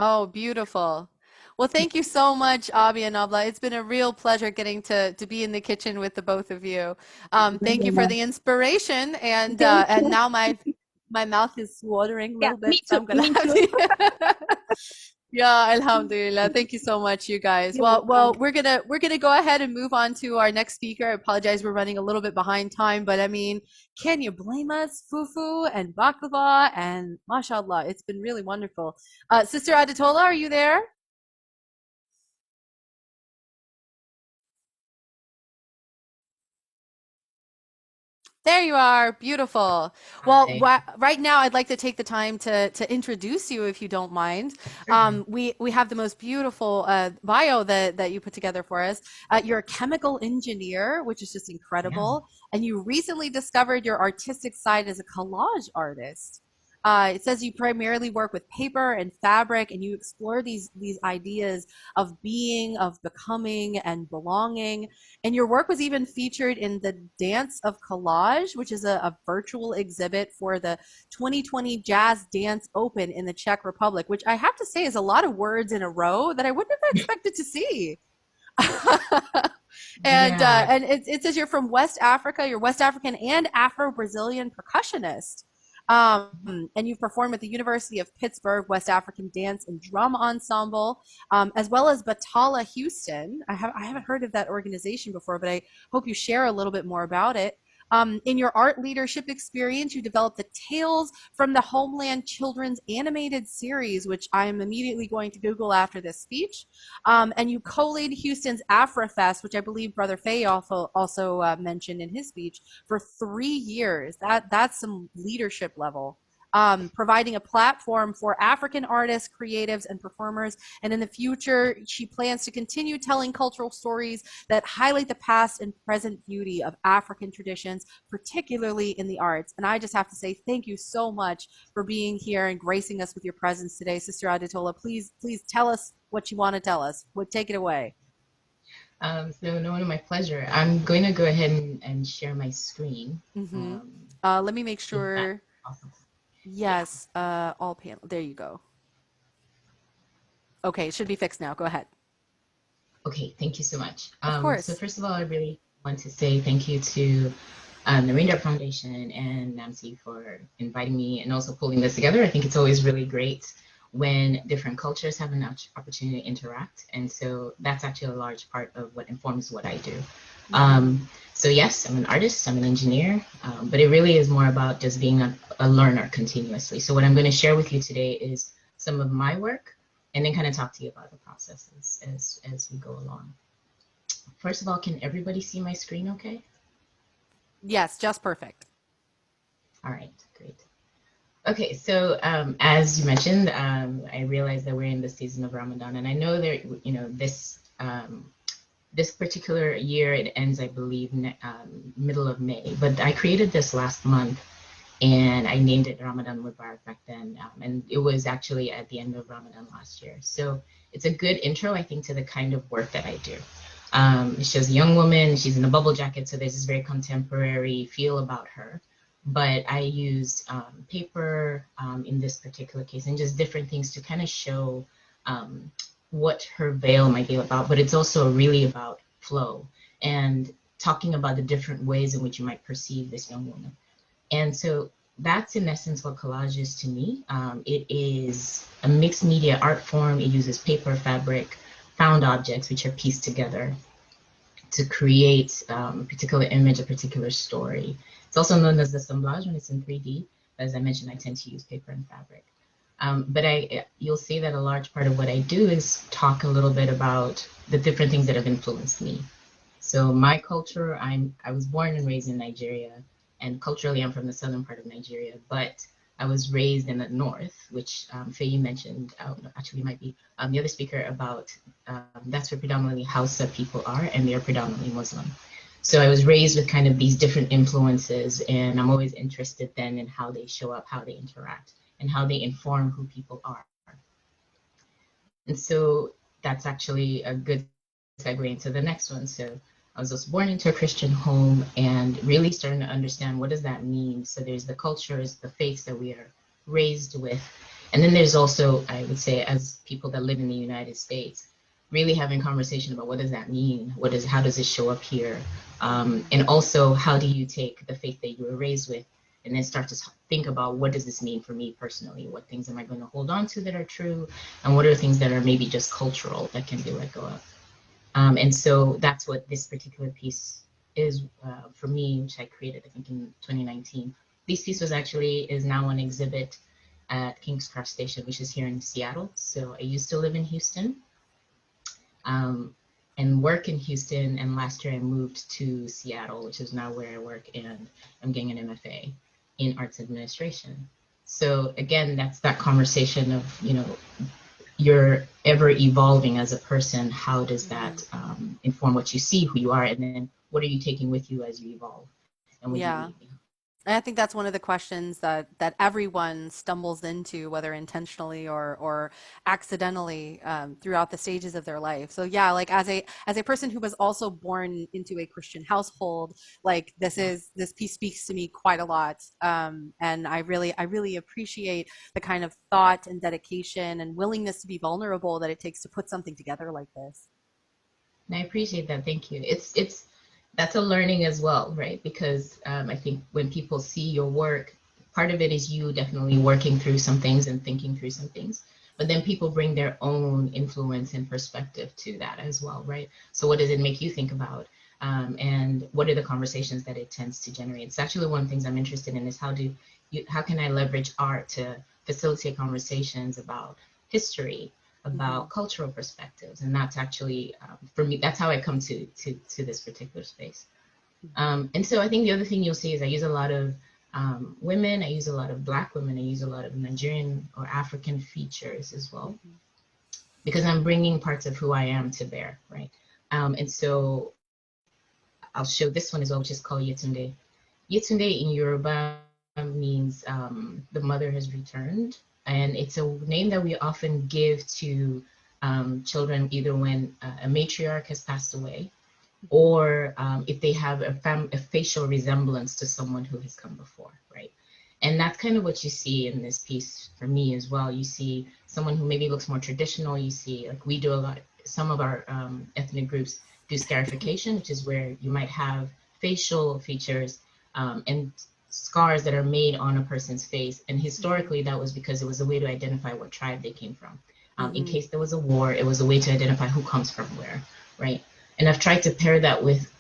Oh, beautiful. Well, thank you so much, Abi and Abla. It's been a real pleasure getting to be in the kitchen with the both of you. Thank you for the inspiration, and now my mouth is watering a little bit, so I'm gonna have to. Yeah, alhamdulillah. Thank you so much, you guys. Well, we're gonna go ahead and move on to our next speaker. I apologize, we're running a little bit behind time, but I mean, can you blame us? Fufu and baklava, and mashallah, it's been really wonderful. Sister Aditola, are you there? There you are. Beautiful. Well, right now I'd like to take the time to introduce you, if you don't mind. We have the most beautiful bio that you put together for us. You're a chemical engineer, which is just incredible. Yeah. And you recently discovered your artistic side as a collage artist. It says you primarily work with paper and fabric, and you explore these ideas of being, of becoming, and belonging. And your work was even featured in the Dance of Collage, which is a virtual exhibit for the 2020 Jazz Dance Open in the Czech Republic, which I have to say is a lot of words in a row that I wouldn't have expected to see. And it says you're from West Africa. You're West African and Afro-Brazilian percussionist. And you've performed at the University of Pittsburgh West African Dance and Drum Ensemble, as well as Batala Houston. I haven't heard of that organization before, but I hope you share a little bit more about it. In your art leadership experience, you developed the Tales from the Homeland Children's animated series, which I am immediately going to Google after this speech. And you co-lead Houston's AfraFest, which I believe Brother Faye also mentioned in his speech, for 3 years. That's some leadership level. Providing a platform for African artists, creatives, and performers. And in the future, she plans to continue telling cultural stories that highlight the past and present beauty of African traditions, particularly in the arts. And I just have to say thank you so much for being here and gracing us with your presence today. Sister Aditola, please tell us what you want to tell us. Take it away. No, my pleasure. I'm going to go ahead and share my screen. Let me make sure. Awesome. Yes, all panel. There you go. Okay, it should be fixed now. Go ahead. Okay, thank you so much. Of course. So first of all, I really want to say thank you to the Raindrop Foundation and Nancy for inviting me and also pulling this together. I think it's always really great when different cultures have an opportunity to interact. And so that's actually a large part of what informs what I do. So yes, I'm an artist, I'm an engineer, but it really is more about just being a learner continuously. So what I'm going to share with you today is some of my work and then kind of talk to you about the processes as we go along. First of all, can everybody see my screen okay? Yes, just perfect. All right, great. Okay, so as you mentioned, I realize that we're in the season of Ramadan, and I know that, this particular year, it ends, I believe, middle of May, but I created this last month and I named it Ramadan Mubarak back then. And it was actually at the end of Ramadan last year. So it's a good intro, I think, to the kind of work that I do. It shows a young woman, she's in a bubble jacket, so there's this very contemporary feel about her. But I used paper in this particular case and just different things to kind of show what her veil might be about, but it's also really about flow and talking about the different ways in which you might perceive this young woman. And so that's in essence what collage is to me. It is a mixed media art form. It uses paper, fabric, found objects, which are pieced together to create a particular image, a particular story. It's also known as assemblage when it's in 3D. As I mentioned, I tend to use paper and fabric. But you'll see that a large part of what I do is talk a little bit about the different things that have influenced me. So my culture, I was born and raised in Nigeria, and culturally I'm from the southern part of Nigeria, but I was raised in the North, which Faye, you mentioned, actually might be the other speaker about, that's where predominantly Hausa people are, and they are predominantly Muslim. So I was raised with kind of these different influences, and I'm always interested then in how they show up, how they interact, and how they inform who people are. And so that's actually a good segue into the next one. So I was also born into a Christian home and really starting to understand what does that mean. So there's the cultures, the faiths that we are raised with. And then there's also, I would say, as people that live in the United States, really having conversation about what does that mean? How does it show up here? And also, how do you take the faith that you were raised with and then start to think about what does this mean for me personally? What things am I going to hold on to that are true? And what are things that are maybe just cultural that can be let go of? And so that's what this particular piece is for me, which I created, I think, in 2019. This piece is now on exhibit at King's Cross Station, which is here in Seattle. So I used to live in Houston and work in Houston. And last year I moved to Seattle, which is now where I work, and I'm getting an MFA in arts administration. So again, that's that conversation of, you're ever evolving as a person. How does that inform what you see, who you are, and then what are you taking with you as you evolve? And yeah. And I think that's one of the questions that everyone stumbles into, whether intentionally or accidentally, throughout the stages of their life. So yeah, like as a person who was also born into a Christian household, like this piece speaks to me quite a lot. And I really appreciate the kind of thought and dedication and willingness to be vulnerable that it takes to put something together like this. And I appreciate that. Thank you. That's a learning as well, right? Because I think when people see your work, part of it is you definitely working through some things and thinking through some things, but then people bring their own influence and perspective to that as well, right? So what does it make you think about? And what are the conversations that it tends to generate? It's actually one of the things I'm interested in is how can I leverage art to facilitate conversations about history, about cultural perspectives, and that's actually for me, that's how I come to this particular space. And so I think the other thing you'll see is I use a lot of women, I use a lot of Black women, I use a lot of Nigerian or African features as well, because I'm bringing parts of who I am to bear, right? And so I'll show this one as well, which is called Yetunde. Yetunde in Yoruba means the mother has returned. And it's a name that we often give to children either when a matriarch has passed away, or if they have a facial resemblance to someone who has come before, right? And that's kind of what you see in this piece for me as well. You see someone who maybe looks more traditional. You see, like we do a lot, some of our ethnic groups do scarification, which is where you might have facial features and scars that are made on a person's face. And historically, that was because it was a way to identify what tribe they came from. In case there was a war, it was a way to identify who comes from where, right? And I've tried to pair that with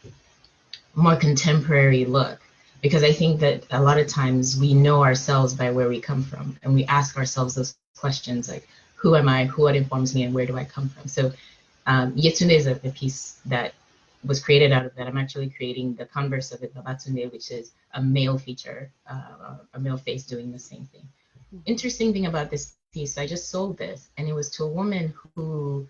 more contemporary look, because I think that a lot of times we know ourselves by where we come from, and we ask ourselves those questions like, who am I, what informs me, and where do I come from? So Yetunde is a piece that was created out of that. I'm actually creating the converse of it, Babatunde, which is a male feature, a male face doing the same thing. Interesting thing about this piece, I just sold this, and it was to a woman who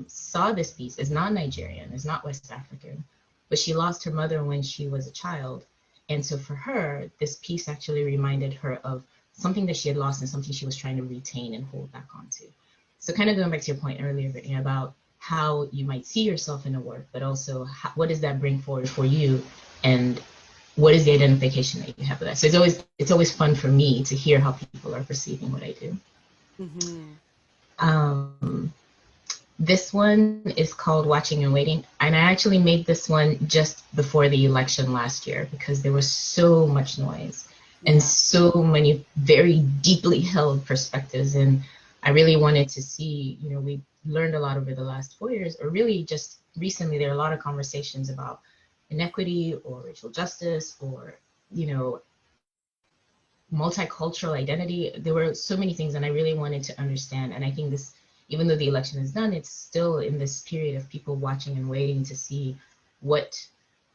saw this piece, is not Nigerian, is not West African, but she lost her mother when she was a child. And so for her, this piece actually reminded her of something that she had lost and something she was trying to retain and hold back onto. So kind of going back to your point earlier, Brittany, about how you might see yourself in a work, but also what does that bring forward for you, and what is the identification that you have with that? So it's always fun for me to hear how people are perceiving what I do. This one is called Watching and Waiting, and I actually made this one just before the election last year because there was so much noise and so many very deeply held perspectives, and I really wanted to see, we learned a lot over the last 4 years, or really just recently, there are a lot of conversations about inequity or racial justice or, multicultural identity. There were so many things, and I really wanted to understand. And I think this, even though the election is done, it's still in this period of people watching and waiting to see what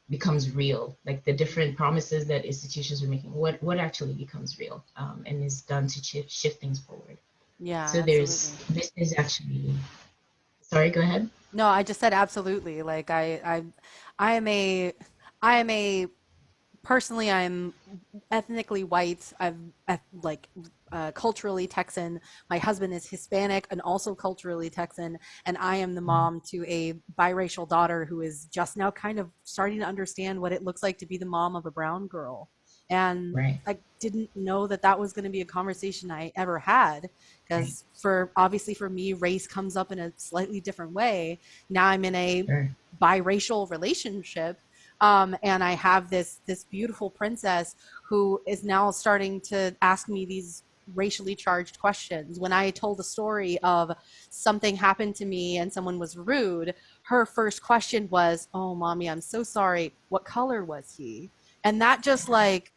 becomes real, like the different promises that institutions are making, what actually becomes real, and is done to shift things forward. Yeah, So absolutely. this is actually, sorry, go ahead. No, I just said absolutely. Like I am a, I am a personally, I'm ethnically white. Like culturally Texan. My husband is Hispanic and also culturally Texan, and I am the mom to a biracial daughter who is just now kind of starting to understand what it looks like to be the mom of a brown girl. And Right. I didn't know that that was going to be a conversation I ever had, Right. because for obviously for me, race comes up in a slightly different way. Now I'm in a Sure. biracial relationship, and I have this beautiful princess who is now starting to ask me these racially charged questions. When I told a story of something happened to me and someone was rude, her first question was, "Oh, mommy, I'm so sorry. What color was he?" And that just like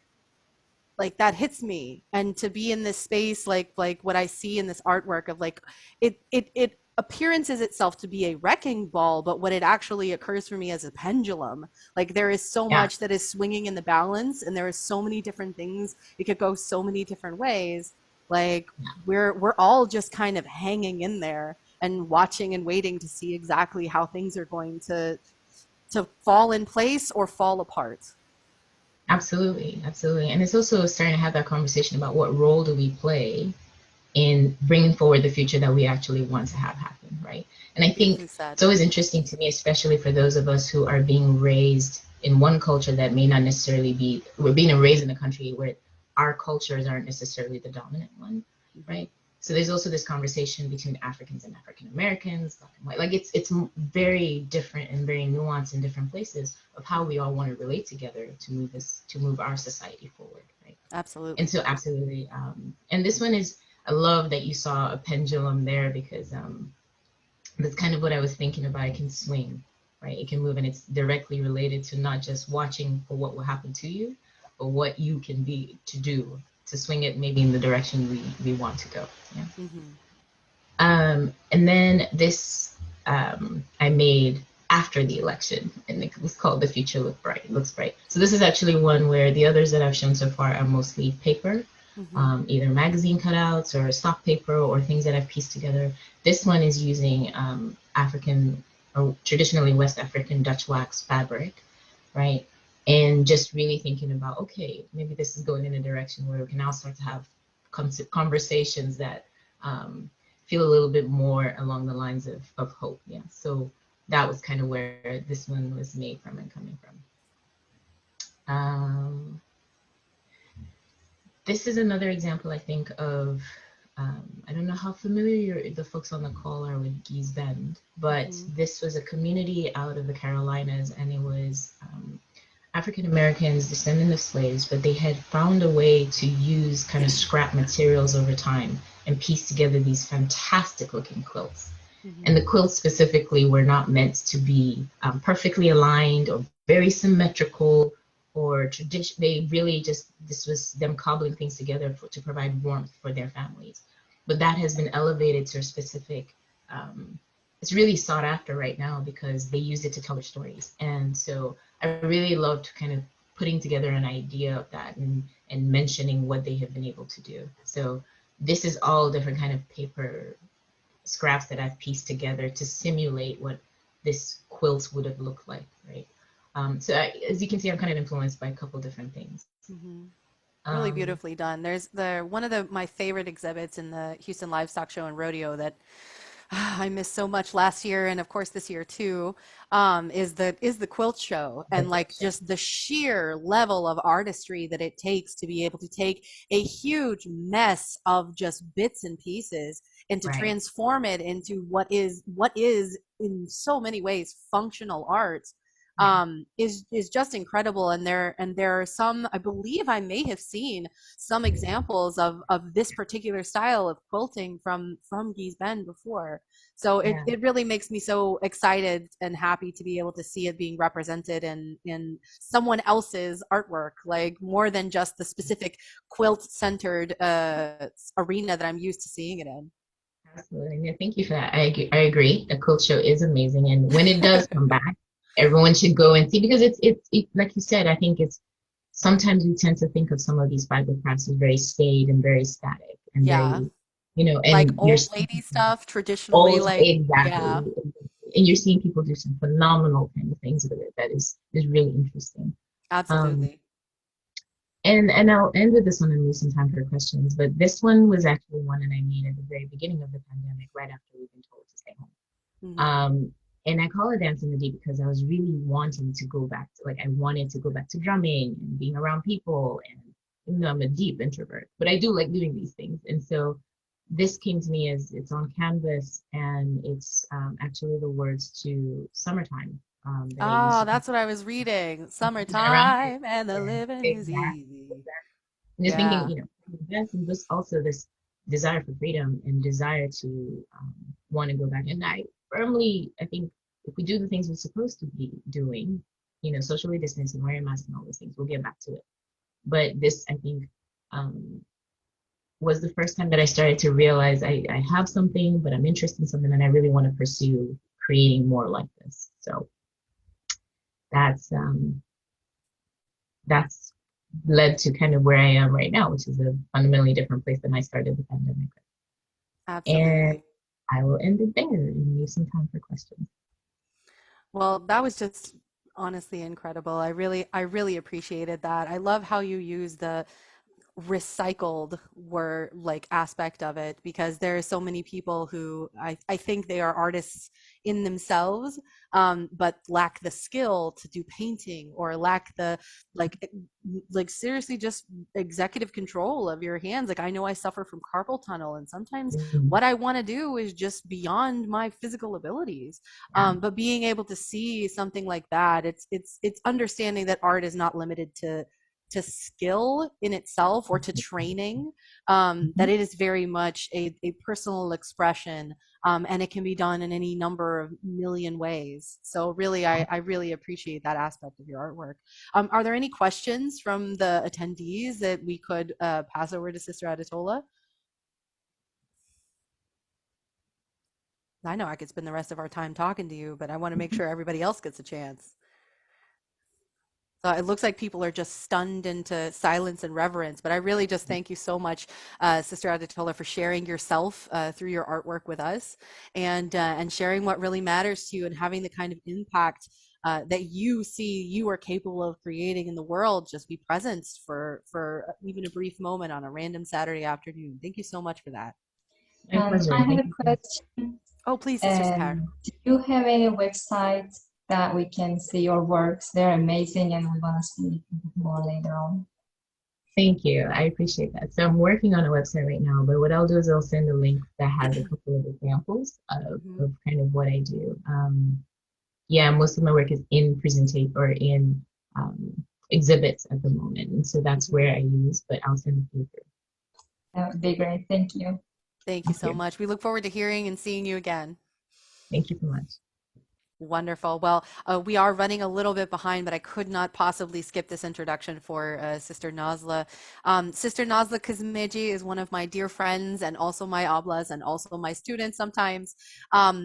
that hits me. And to be in this space, like what I see in this artwork of like it appearances itself to be a wrecking ball, but what it actually occurs for me as a pendulum. Like there is so Yeah. much that is swinging in the balance, and there is so many different things. It could go so many different ways. Like we're all just kind of hanging in there and watching and waiting to see exactly how things are going to fall in place or fall apart. Absolutely, absolutely. And it's also starting to have that conversation about what role do we play in bringing forward the future that we actually want to have happen, right? And I think Beautifully said. it's always interesting to me, especially for those of us who are being raised in one culture that may not necessarily be, we're being raised in a country where our cultures aren't necessarily the dominant one, right? So there's also this conversation between Africans and African Americans, black and white. Like it's very different and very nuanced in different places of how we all want to relate together to move our society forward, right? Absolutely. And so absolutely, and this one is, I love that you saw a pendulum there, because that's kind of what I was thinking about. It can swing, right? It can move, and it's directly related to not just watching for what will happen to you, but what you can be to do to swing it maybe in the direction we want to go. Yeah. And then this I made after the election, and it was called "The Future Looks Bright." So this is actually one where the others that I've shown so far are mostly paper. Either magazine cutouts or stock paper or things that I've pieced together. This one is using African or traditionally West African Dutch wax fabric, right? And just really thinking about, okay, maybe this is going in a direction where we can now start to have conversations that feel a little bit more along the lines of hope. Yeah. So that was kind of where this one was made from and coming from. This is another example, I think, of, I don't know how familiar the folks on the call are with Gee's Bend, but this was a community out of the Carolinas, and it was African Americans, descendant of slaves, but they had found a way to use kind of scrap materials over time and piece together these fantastic looking quilts. And the quilts specifically were not meant to be perfectly aligned or very symmetrical or tradition. They really just, this was them cobbling things together to provide warmth for their families. But that has been elevated to a specific, it's really sought after right now because they use it to tell their stories. And so I really loved kind of putting together an idea of that and mentioning what they have been able to do. So this is all different kind of paper scraps that I've pieced together to simulate what this quilt would have looked like, right? So as you can see, I'm kind of influenced by a couple different things. Really beautifully done. There's one of my favorite exhibits in the Houston Livestock Show and Rodeo that I missed so much last year, and of course this year too, is the quilt show, and like just the sheer level of artistry that it takes to be able to take a huge mess of just bits and pieces and to transform it into what is in so many ways functional art. Is just incredible. And there are some, I believe I may have seen some examples of this particular style of quilting from Gee's Bend before. So it really makes me so excited and happy to be able to see it being represented in someone else's artwork, like more than just the specific quilt centered arena that I'm used to seeing it in. Absolutely. Yeah, thank you for that. I agree. The quilt show is amazing. And when it does come back, everyone should go and see, because it, like you said, I think it's sometimes we tend to think of some of these fiber crafts as very staid and very static and Yeah. very, you know, Like and you're old lady stuff, traditionally, old, like, exactly, yeah, and you're seeing people do some phenomenal kind of things with it that is really interesting. absolutely. And I'll end with this one and leave some time for questions. But this one was actually one that I made at the very beginning of the pandemic, right after we've been told to stay home. And I call it Dance in the Deep because I was really wanting to go back to, like, I wanted to go back to drumming and being around people. And even though I'm a deep introvert, but I do like doing these things. And so this came to me as it's on canvas, and it's actually the words to Summertime that I used Oh, to that's what I was reading. around here. Summertime and the Yeah, living is exactly. easy. And just thinking, Yeah. you know, that's this also this desire for freedom and desire to want to go back. And I think if we do the things we're supposed to be doing, you know, socially distancing, wearing masks and all those things, we'll get back to it. But this, I think, um, was the first time that I started to realize I have something, but I'm interested in something, and I really want to pursue creating more like this. So that's that's led to kind of where I am right now, which is a fundamentally different place than I started the pandemic. And Absolutely. I will end it there and leave some time for questions. Well, that was just honestly incredible. I really appreciated that. I love how you use the recycled word like aspect of it, because there are so many people who I think they are artists in themselves, but lack the skill to do painting, or lack the like seriously just executive control of your hands. Like, I know I suffer from carpal tunnel, and sometimes Mm, what I want to do is just beyond my physical abilities. yeah. But being able to see something like that, it's understanding that art is not limited to skill in itself or to training, that Mhm. it is very much a personal expression, and it can be done in any number of million ways. So really, I really appreciate that aspect of your artwork. Are there any questions from the attendees that we could pass over to Sister Adetola? I know I could spend the rest of our time talking to you, but I want to make sure everybody else gets a chance. So it looks like people are just stunned into silence and reverence. But I really just thank you so much, Sister Adetola, for sharing yourself through your artwork with us, and sharing what really matters to you, and having the kind of impact that you see you are capable of creating in the world. Just be present for even a brief moment on a random Saturday afternoon. Thank you so much for that. My pleasure. I have Thank a you. question. Oh, please, Sister Sahar. Do you have any website that we can see your works? They're amazing, and we want to see more later on. Thank you. I appreciate that. So I'm working on a website right now, but what I'll do is I'll send a link that has a couple of examples of kind of what I do. Yeah, most of my work is in presentation or in exhibits at the moment. And so that's where I use, but I'll send it through. That would be great. Thank you. Thank you so much. We look forward to hearing and seeing you again. Thank you so much. Wonderful. Well, we are running a little bit behind, but I could not possibly skip this introduction for Sister Nazla. Sister Nazla Kazmeji is one of my dear friends, and also my oblas, and also my students sometimes.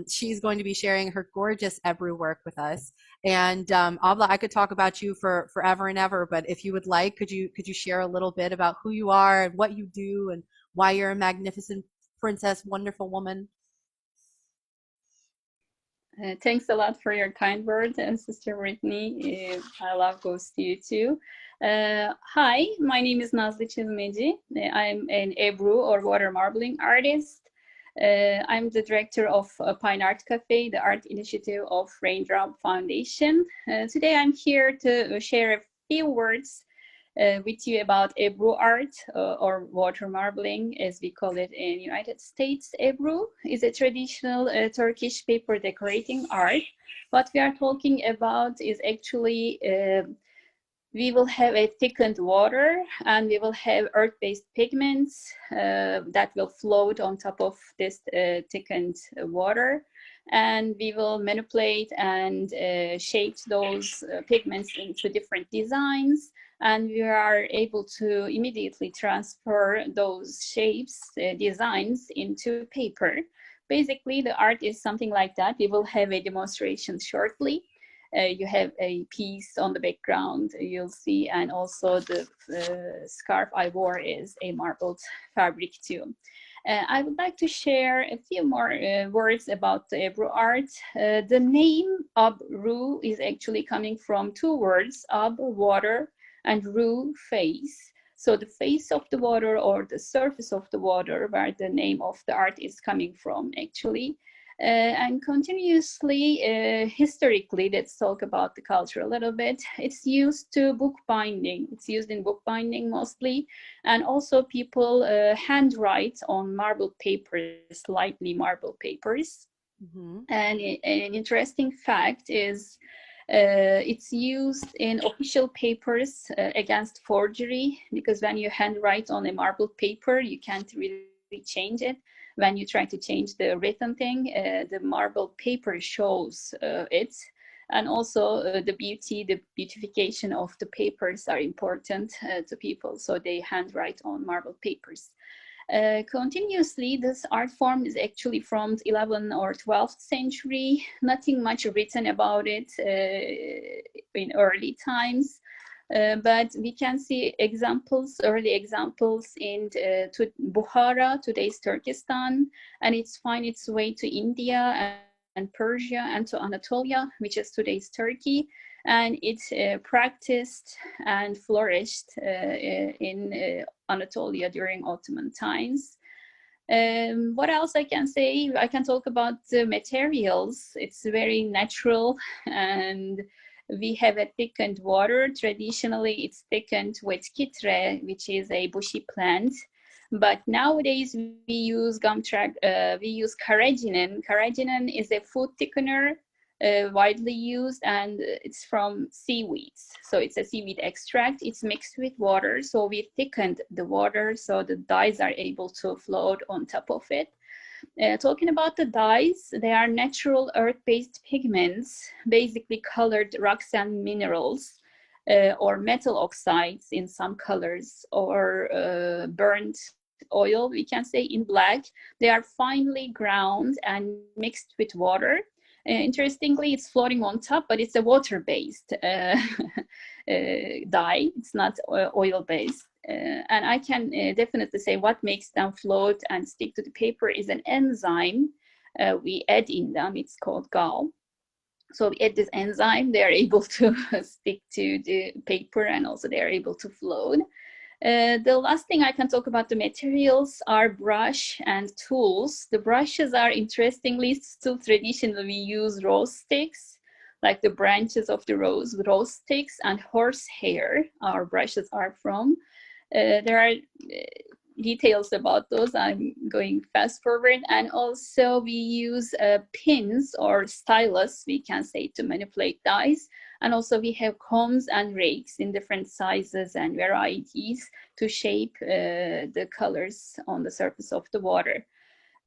She's going to be sharing her gorgeous Ebru work with us. And Abla, I could talk about you for forever and ever, but if you would like, could you share a little bit about who you are and what you do and why you're a magnificent princess, wonderful woman? Thanks a lot for your kind words, Sister Whitney. I love goes to you too. Hi, my name is Nazlı Çizmeci. I'm an Ebru or water marbling artist. I'm the director of Pine Art Cafe, the art initiative of Raindrop Foundation. Today I'm here to share a few words with you about Ebru art, or water marbling, as we call it in United States. Ebru is a traditional Turkish paper decorating art. What we are talking about is actually we will have a thickened water, and we will have earth-based pigments that will float on top of this thickened water. And we will manipulate and shape those pigments into different designs. And we are able to immediately transfer those shapes, designs into paper. Basically, the art is something like that. We will have a demonstration shortly. You have a piece on the background, you'll see, and also the scarf I wore is a marbled fabric too. I would like to share a few more words about the Ebru art. The name Abru is actually coming from two words, Ab, water, and Ru, face. So the face of the water, or the surface of the water, where the name of the art is coming from actually. And continuously, historically, let's talk about the culture a little bit. It's used to bookbinding. It's used in bookbinding mostly. And also people handwrite on marbled papers, lightly marbled papers. Mm-hmm. And an interesting fact is it's used in official papers against forgery, because when you handwrite on a marbled paper, you can't really change it. When you try to change the written thing, the marbled paper shows it. And also the beautification of the papers are important to people, so they handwrite on marbled papers. Continuously, this art form is actually from the 11th or 12th century. Nothing much written about it in early times. But we can see examples, early examples in Bukhara, today's Turkestan, and it's find its way to India and Persia and to Anatolia, which is today's Turkey, and it's practiced and flourished in Anatolia during Ottoman times. What else I can say? I can talk about the materials. It's very natural, and we have a thickened water. Traditionally, it's thickened with kitre, which is a bushy plant. But nowadays, we use we use carrageenan. Carrageenan is a food thickener, widely used, and it's from seaweeds. So it's a seaweed extract. It's mixed with water. So we thickened the water so the dyes are able to float on top of it. Talking about the dyes, they are natural earth-based pigments, basically colored rocks and minerals, or metal oxides in some colors, or burnt oil, we can say, in black. They are finely ground and mixed with water. Interestingly, it's floating on top, but it's a water-based dye. It's not oil-based. And I can definitely say what makes them float and stick to the paper is an enzyme we add in them. It's called gall. So we add this enzyme, they are able to stick to the paper, and also they are able to float. The last thing I can talk about the materials are brush and tools. The brushes are, interestingly, still traditionally we use rose sticks, like the branches of the rose sticks, and horsehair our brushes are from. There are details about those. I'm going fast forward. And also we use pins or stylus, we can say, to manipulate dyes. And also we have combs and rakes in different sizes and varieties to shape the colors on the surface of the water.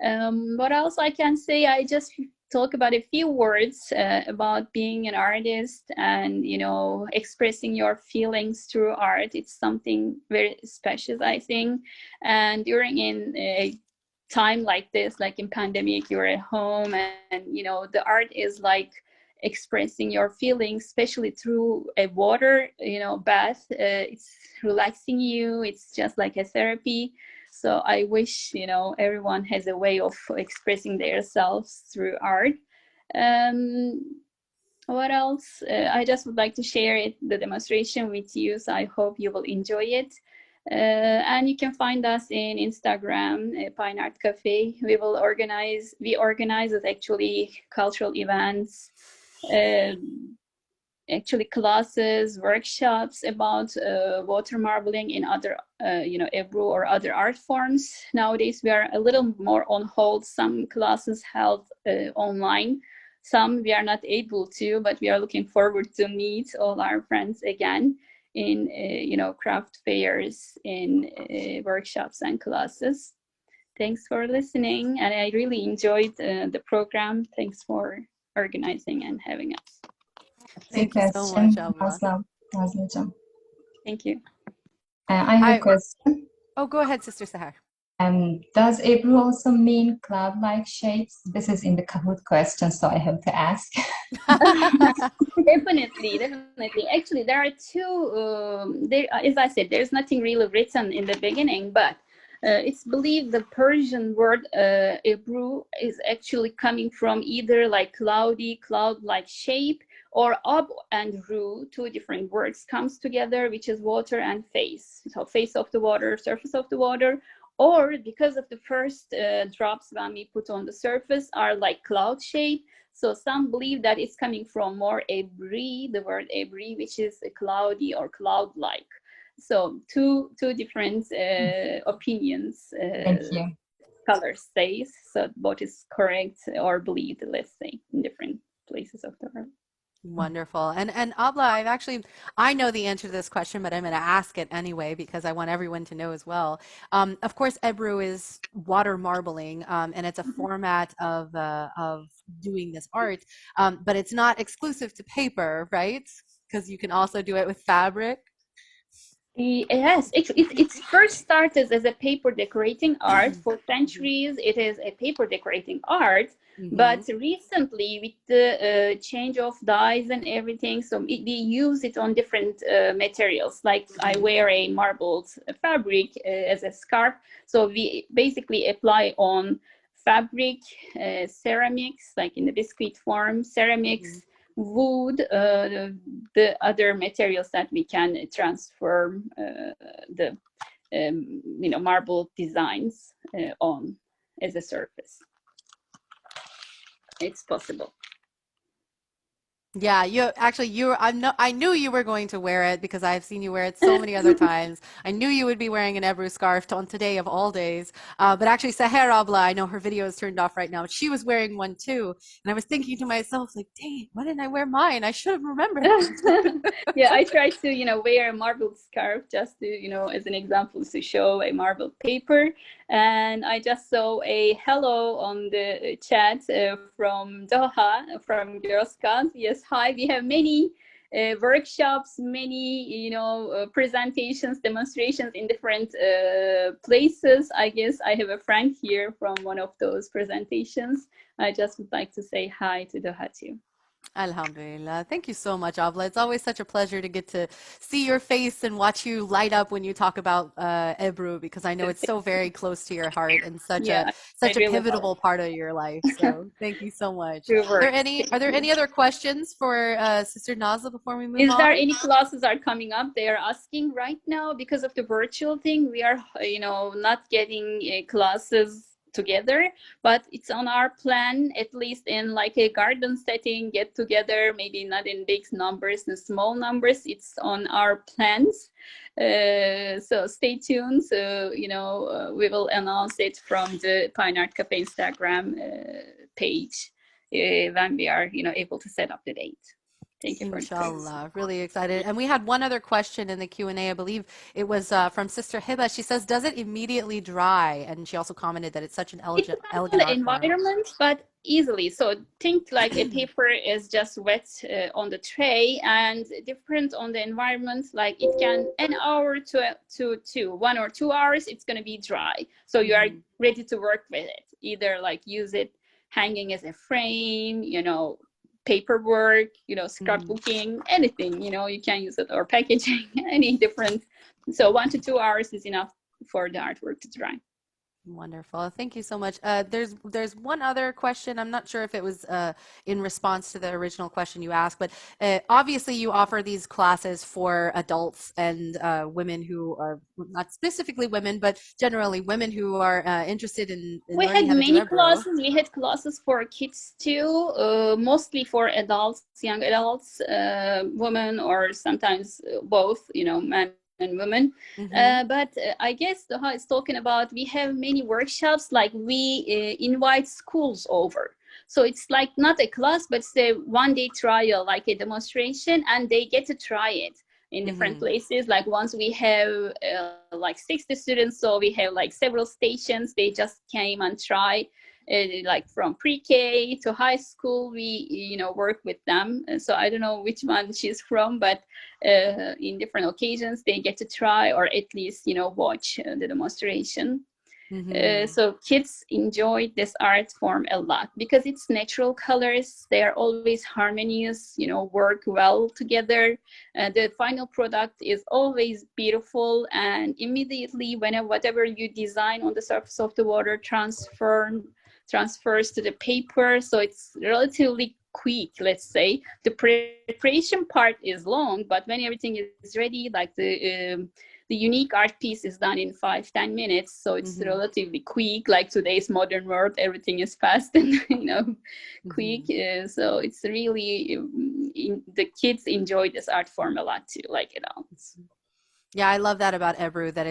What else I can say? I just talk about a few words about being an artist and, you know, expressing your feelings through art. It's something very special, I think. And during a time like this, like in pandemic, you're at home, and you know, the art is like expressing your feelings, especially through a water, you know, bath. It's relaxing you. It's just like a therapy. So I wish, you know, everyone has a way of expressing themselves through art. What else? I just would like to share the demonstration with you. So I hope you will enjoy it. And you can find us in Instagram, Fine Art Cafe. We organize actually cultural events, actually classes, workshops about water marbling in other, you know, Ebru or other art forms. Nowadays, we are a little more on hold. Some classes held online. Some we are not able to, but we are looking forward to meet all our friends again in, you know, craft fairs, in workshops and classes. Thanks for listening. And I really enjoyed the program. Thanks for organizing and having us. Thank you so much, Abla. Thank you. I have a question. Oh, go ahead, Sister Sahar. Does Ebru also mean cloud-like shapes? This is in the Kahoot question, so I have to ask. Definitely, definitely. Actually, there are two. As I said, there's nothing really written in the beginning, but it's believed the Persian word Ebru is actually coming from either like cloudy, cloud-like shape, or ab and ru, two different words comes together, which is water and face. So face of the water, surface of the water, or because of the first drops when we put on the surface are like cloud shape. So some believe that it's coming from more ebri, the word ebri, which is a cloudy or cloud-like. So two different opinions. Thank you. Scholars says so both is correct or believed, let's say, in different places of the world. Wonderful. And Abla, I know the answer to this question, but I'm going to ask it anyway because I want everyone to know as well. Of course, Ebru is water marbling, and it's a format of doing this art, but it's not exclusive to paper, right? Because you can also do it with fabric. Yes, it first started as a paper decorating art. For centuries, it is a paper decorating art. But recently, with the change of dyes and everything, so we use it on different materials. Like I wear a marbled fabric as a scarf. So we basically apply on fabric, ceramics, like in the biscuit form, ceramics, wood, the other materials that we can transfer the marble designs on as a surface. It's possible. Yeah, I knew you were going to wear it because I've seen you wear it so many other times. I knew you would be wearing an Ebru scarf on today of all days. But actually, Seher Abla, I know her video is turned off right now. She was wearing one too. And I was thinking to myself, like, dang, why didn't I wear mine? I should have remembered. Yeah, I tried to, wear a marbled scarf just to, as an example, to show a marbled paper. And I just saw a hello on the chat from Doha, from Girl Scouts. Yes, hi. We have many workshops, many, presentations, demonstrations in different places. I guess I have a friend here from one of those presentations. I just would like to say hi to Doha too. Alhamdulillah. Thank you so much, Abla. It's always such a pleasure to get to see your face and watch you light up when you talk about Ebru, because I know it's so very close to your heart and such a pivotal part of your life. So thank you so much. Are there any other questions for Sister Nazla before we move on? Is there any classes are coming up? They are asking right now because of the virtual thing. We are, not getting classes together, but it's on our plan, at least in like a garden setting, get together, maybe not in big numbers and small numbers. It's on our plans. So stay tuned. So, we will announce it from the Pine Art Cafe Instagram page when we are, able to set up the date. Thank you for Inshallah. Really excited. And we had one other question in the Q&A. I believe it was from Sister Hiba. She says, does it immediately dry? And she also commented that it's such an elegant environment, but easily. So think like a paper is just wet on the tray, and different on the environment, like it can an hour to 1 or 2 hours, it's going to be dry. So you are ready to work with it. Either like use it hanging as a frame, paperwork, scrapbooking, anything, you can use it, or packaging, any different. So 1 to 2 hours is enough for the artwork to dry. Wonderful. Thank you so much. There's one other question. I'm not sure if it was in response to the original question you asked, but obviously you offer these classes for adults and women who are not specifically women, but generally women who are interested in we had many classes. We had classes for kids too, mostly for adults, young adults, women, or sometimes both, men and women. But I guess Doha is talking about, we have many workshops, like we invite schools over. So it's like not a class, but it's a one-day trial, like a demonstration, and they get to try it in different places. Like once we have like 60 students, so we have like several stations. They just came and try. Like from pre-K to high school, we work with them. So I don't know which one she's from, but in different occasions they get to try, or at least watch the demonstration. So kids enjoy this art form a lot because it's natural colors. They are always harmonious, you know, work well together. The final product is always beautiful, and immediately whatever you design on the surface of the water transfers to the paper. So it's relatively quick, let's say. The preparation part is long, but when everything is ready, like the unique art piece is done in 5-10 minutes, so it's relatively quick. Like today's modern world, everything is fast and quick. So it's really the kids enjoy this art form a lot too, like adults. Yeah, I love that about Ebru, that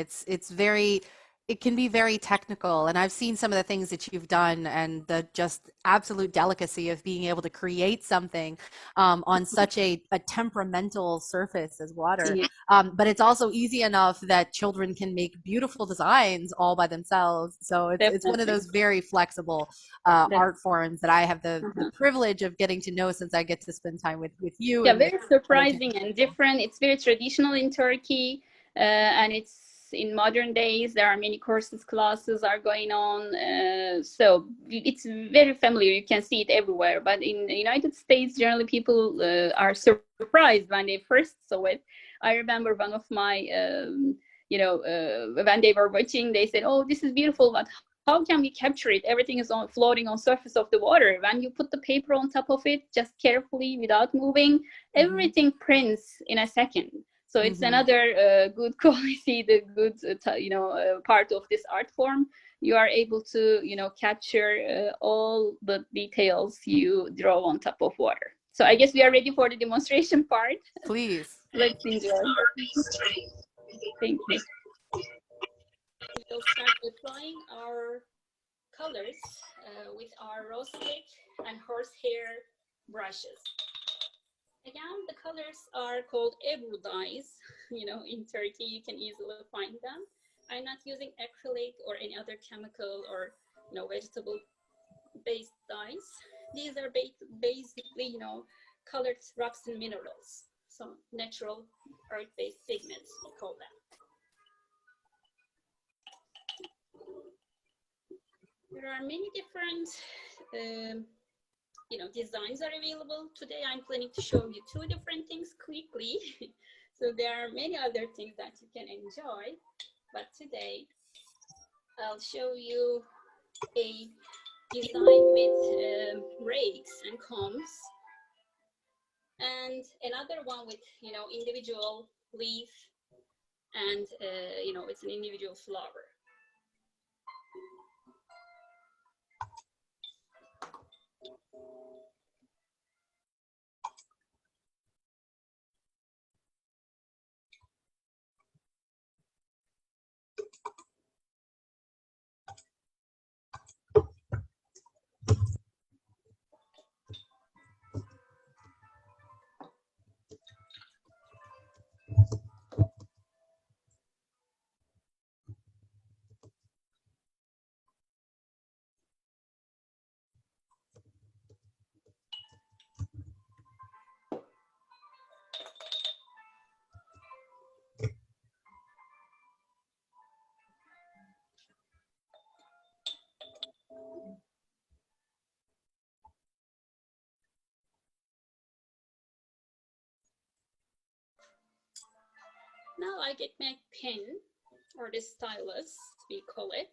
it can be very technical. And I've seen some of the things that you've done and the just absolute delicacy of being able to create something on such a temperamental surface as water. But it's also easy enough that children can make beautiful designs all by themselves. So it's one of those very flexible art forms that I have the privilege of getting to know, since I get to spend time with you. Yeah, very surprising and different. It's very traditional in Turkey, and it's in modern days. There are many courses, classes are going on. So it's very familiar. You can see it everywhere. But in the United States, generally people are surprised when they first saw it. I remember one of my, when they were watching, they said, "Oh, this is beautiful, but how can we capture it? Everything is floating on surface of the water. When you put the paper on top of it, just carefully without moving, everything prints in a second." So it's another good quality, the good part of this art form. You are able to capture all the details you draw on top of water. So I guess we are ready for the demonstration part. Please. Let's enjoy. Thank you. We'll start applying our colors with our rose stick and horsehair brushes. Again, the colors are called Ebru dyes. In Turkey, you can easily find them. I'm not using acrylic or any other chemical or vegetable-based dyes. These are basically colored rocks and minerals, so natural earth-based pigments, we call them. There are many different designs are available. Today I'm planning to show you 2 different things quickly. So there are many other things that you can enjoy, but today I'll show you a design with rakes and combs, and another one with individual leaf, and it's an individual flower. Now I get my pen, or the stylus, we call it,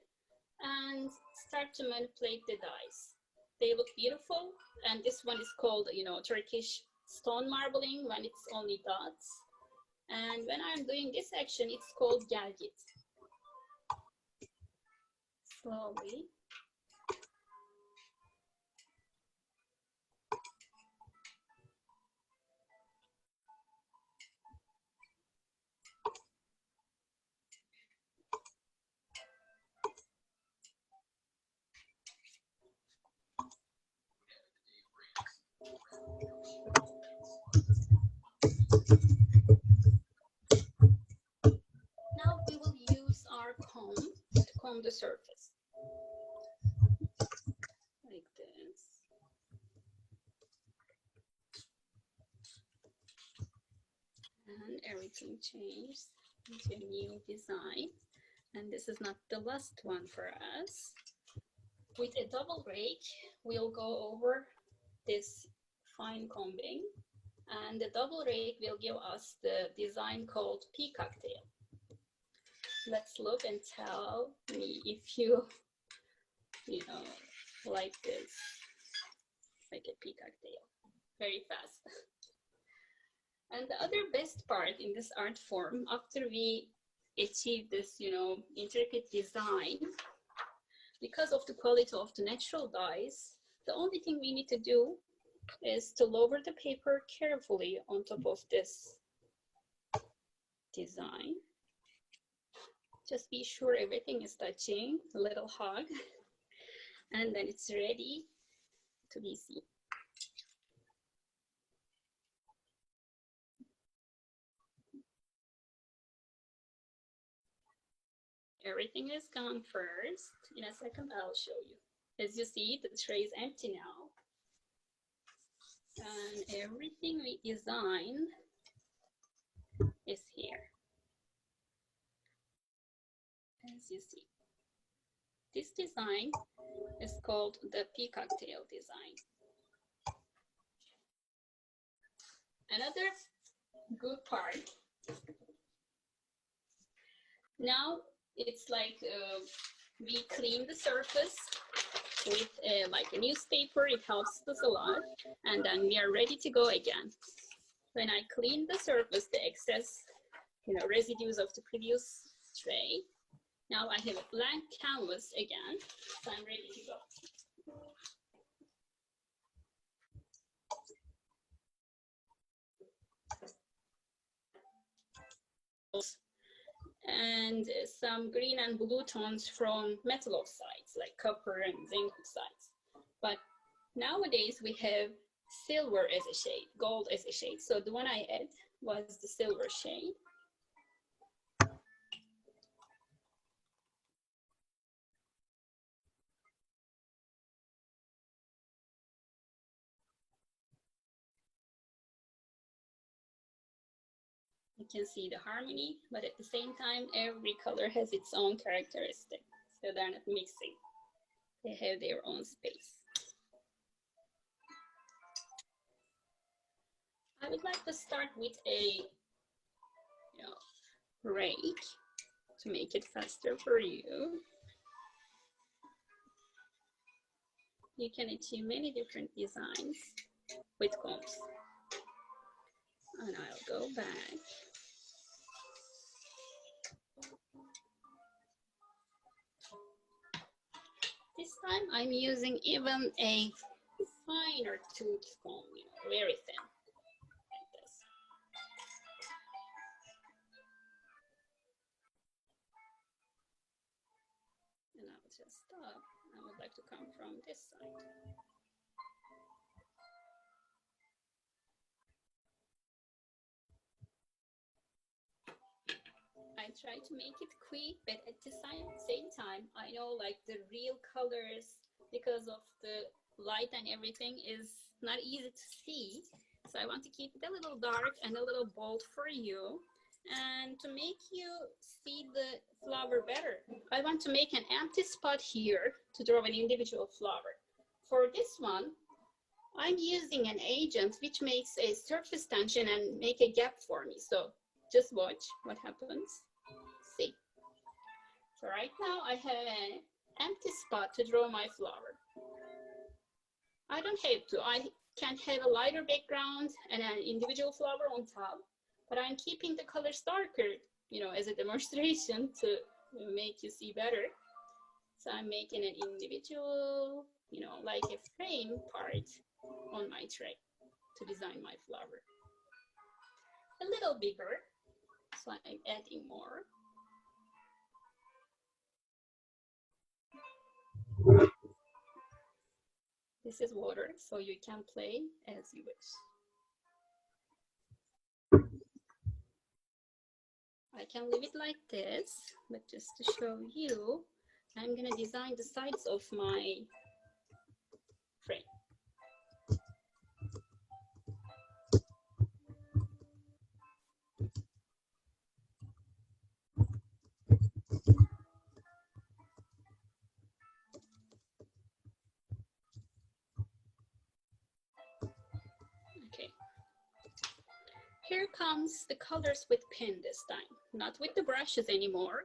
and start to manipulate the dyes. They look beautiful, and this one is called, Turkish stone marbling, when it's only dots. And when I'm doing this action, it's called gelgit. Slowly. Now we will use our comb to comb the surface. Like this. And everything changes into a new design. And this is not the last one for us. With a double rake, we'll go over this fine combing, and the double rake will give us the design called peacock tail. Let's look and tell me if you know, like this, like a peacock tail, very fast. And the other best part in this art form, after we achieve this, you know, intricate design, because of the quality of the natural dyes, the only thing we need to do is to lower the paper carefully on top of this design. Just be sure everything is touching, a little hug, and then it's ready to be seen. Everything is gone first. In a second, I'll show you. As you see, the tray is empty now. And everything we designed is here. As you see. This design is called the peacock tail design. Another good part, now it's like we clean the surface with like a newspaper. It helps us a lot, and then we are ready to go again. When I clean the surface, the excess, you know, residues of the previous tray, now I have a blank canvas again, so I'm ready to go. And some green and blue tones from metal oxides like copper and zinc oxides. But nowadays we have silver as a shade, gold as a shade. So the one I had was the silver shade. You can see the harmony, but at the same time, every color has its own characteristic. So they're not mixing. They have their own space. I would like to start with a rake to make it faster for you. You can achieve many different designs with combs. And I'll go back. This time I'm using even a finer tooth comb, you know, very thin, like this. And I'll just stop. I would like to come from this side. I try to make it quick, but at the same time, I know like the real colors, because of the light and everything, is not easy to see. So I want to keep it a little dark and a little bold for you. And to make you see the flower better, I want to make an empty spot here to draw an individual flower. For this one, I'm using an agent which makes a surface tension and make a gap for me. So just watch what happens. See. So right now I have an empty spot to draw my flower. I don't have to. I can have a lighter background and an individual flower on top, but I'm keeping the colors darker, you know, as a demonstration to make you see better. So I'm making an individual, you know, like a frame part on my tray to design my flower. A little bigger, so I'm adding more. This is water, so you can play as you wish. I can leave it like this, but just to show you, I'm gonna design the sides of my frame. Here comes the colors with pen this time, not with the brushes anymore,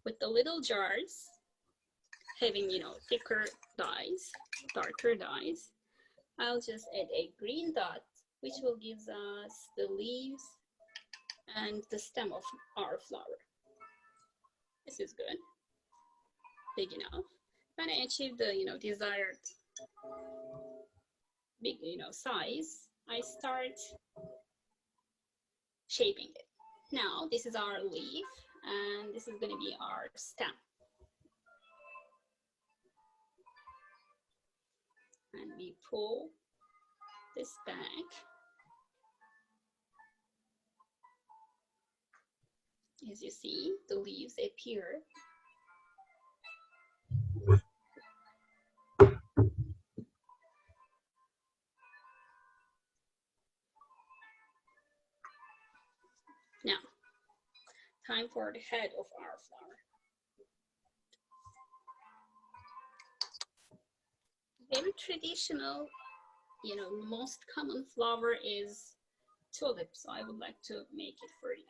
with the little jars having, thicker dyes, darker dyes. I'll just add a green dot, which will give us the leaves and the stem of our flower. This is good, big enough. When I achieve the, desired big, size, I start shaping it. Now, this is our leaf, and this is going to be our stem. And we pull this back. As you see, the leaves appear. Now, time for the head of our flower. Very traditional, most common flower is tulip, so I would like to make it for you.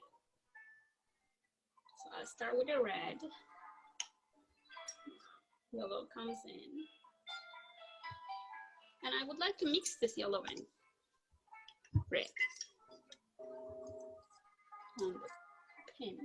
So I'll start with a red. Yellow comes in. And I would like to mix this yellow and red on the pin.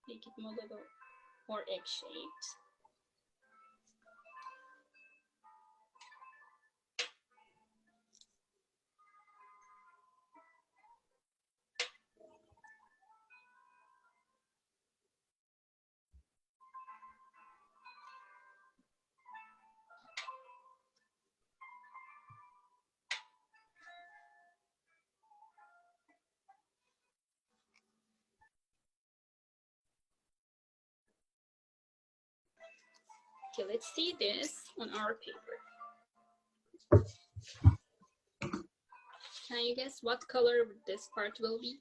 Make it more little more egg-shaped. Okay, let's see this on our paper. Can you guess what color this part will be?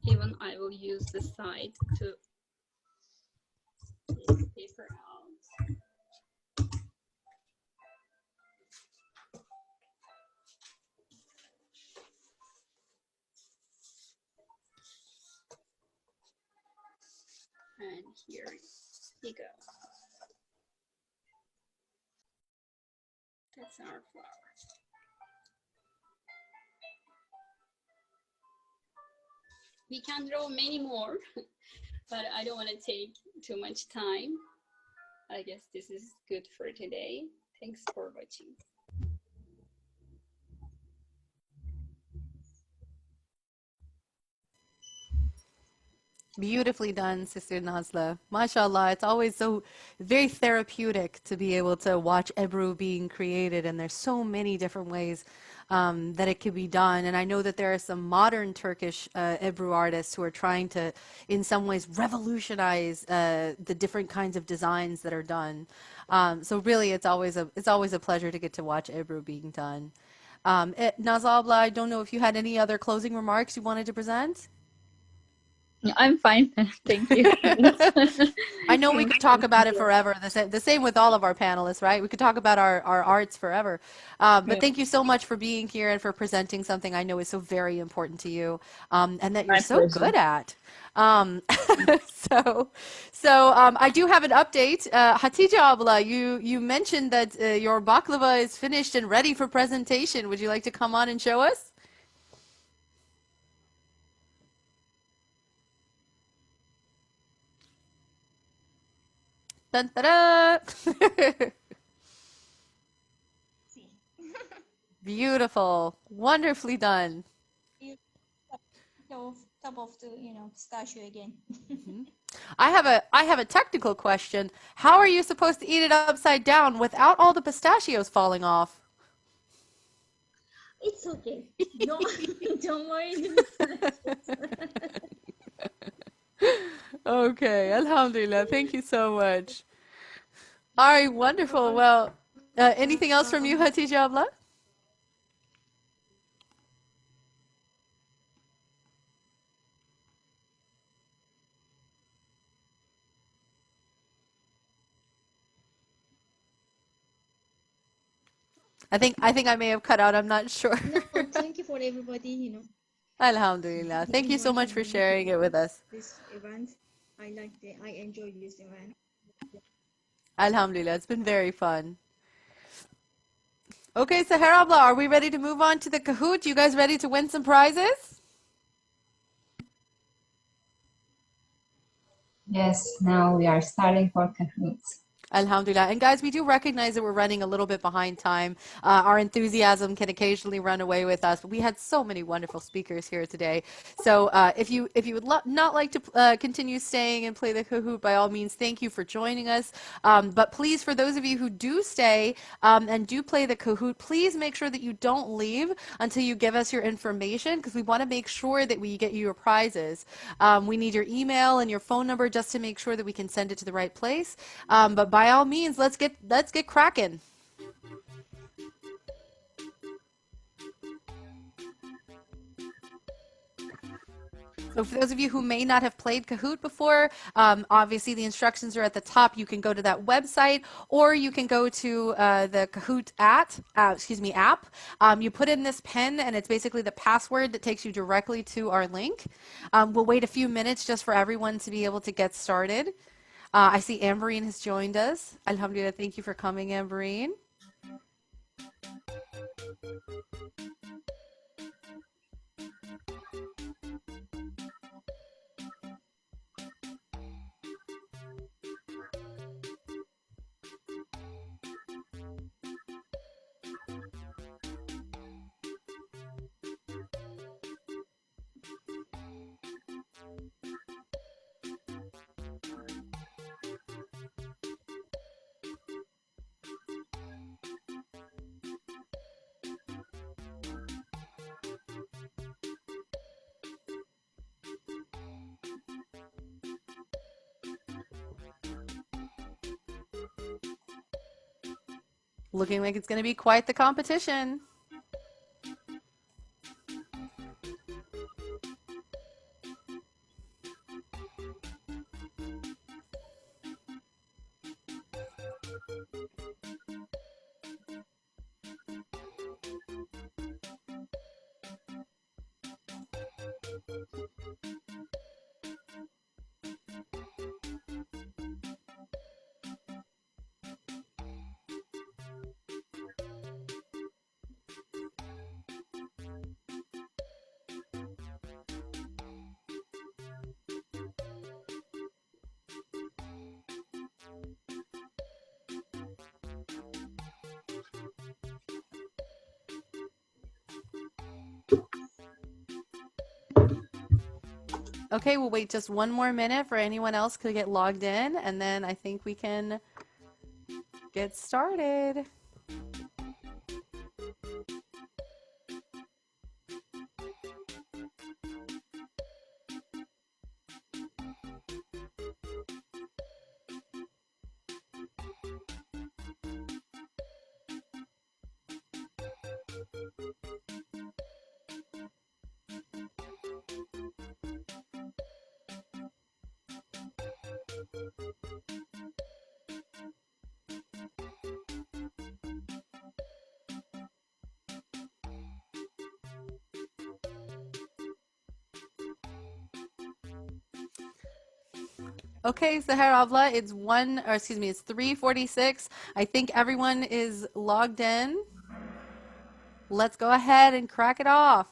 Even I will use the side to take the paper out. And here we go. That's our flower. We can draw many more, but I don't want to take too much time. I guess this is good for today. Thanks for watching. Beautifully done, Sister Nazla. MashaAllah, it's always so very therapeutic to be able to watch Ebru being created, and there's so many different ways that it could be done. And I know that there are some modern Turkish Ebru artists who are trying to, in some ways, revolutionize the different kinds of designs that are done. So really, it's always a pleasure to get to watch Ebru being done. Nazla abla, I don't know if you had any other closing remarks you wanted to present? I'm fine. Thank you. I know we could talk about it forever. The same with all of our panelists, right? We could talk about our arts forever. But thank you so much for being here and for presenting something I know is so very important to you, and that you're so good at. So I do have an update. Hatice abla, you mentioned that your baklava is finished and ready for presentation. Would you like to come on and show us? Dun, da, da. Beautiful. Wonderfully done. top of the, pistachio again. I have a technical question. How are you supposed to eat it upside down without all the pistachios falling off? It's okay. Don't worry. Okay, alhamdulillah. Thank you so much. All right, wonderful. Well, anything else from you, Hatice abla? I think I may have cut out. I'm not sure. No, thank you for everybody, Alhamdulillah. Thank you so much for sharing it with us. this event. I enjoyed this event. Alhamdulillah. It's been very fun. Okay, Sahara abla, are we ready to move on to the Kahoot? You guys ready to win some prizes? Yes, now we are starting for Kahoot. Alhamdulillah. And guys, we do recognize that we're running a little bit behind time. Our enthusiasm can occasionally run away with us, but we had so many wonderful speakers here today. So if you would not like to continue staying and play the Kahoot, by all means, thank you for joining us. But please, for those of you who do stay and do play the Kahoot, please make sure that you don't leave until you give us your information, because we want to make sure that we get you your prizes. We need your email and your phone number just to make sure that we can send it to the right place. But by all means, let's get cracking. So for those of you who may not have played Kahoot before, obviously the instructions are at the top. You can go to that website, or you can go to the Kahoot app. You put in this PIN, and it's basically the password that takes you directly to our link. We'll wait a few minutes just for everyone to be able to get started. I see Amberine has joined us. Alhamdulillah, thank you for coming, Amberine. Looking like it's going to be quite the competition. Okay, we'll wait just one more minute for anyone else to get logged in, and then I think we can get started. Okay, Sahara Avla, it's 3:46. I think everyone is logged in. Let's go ahead and crack it off.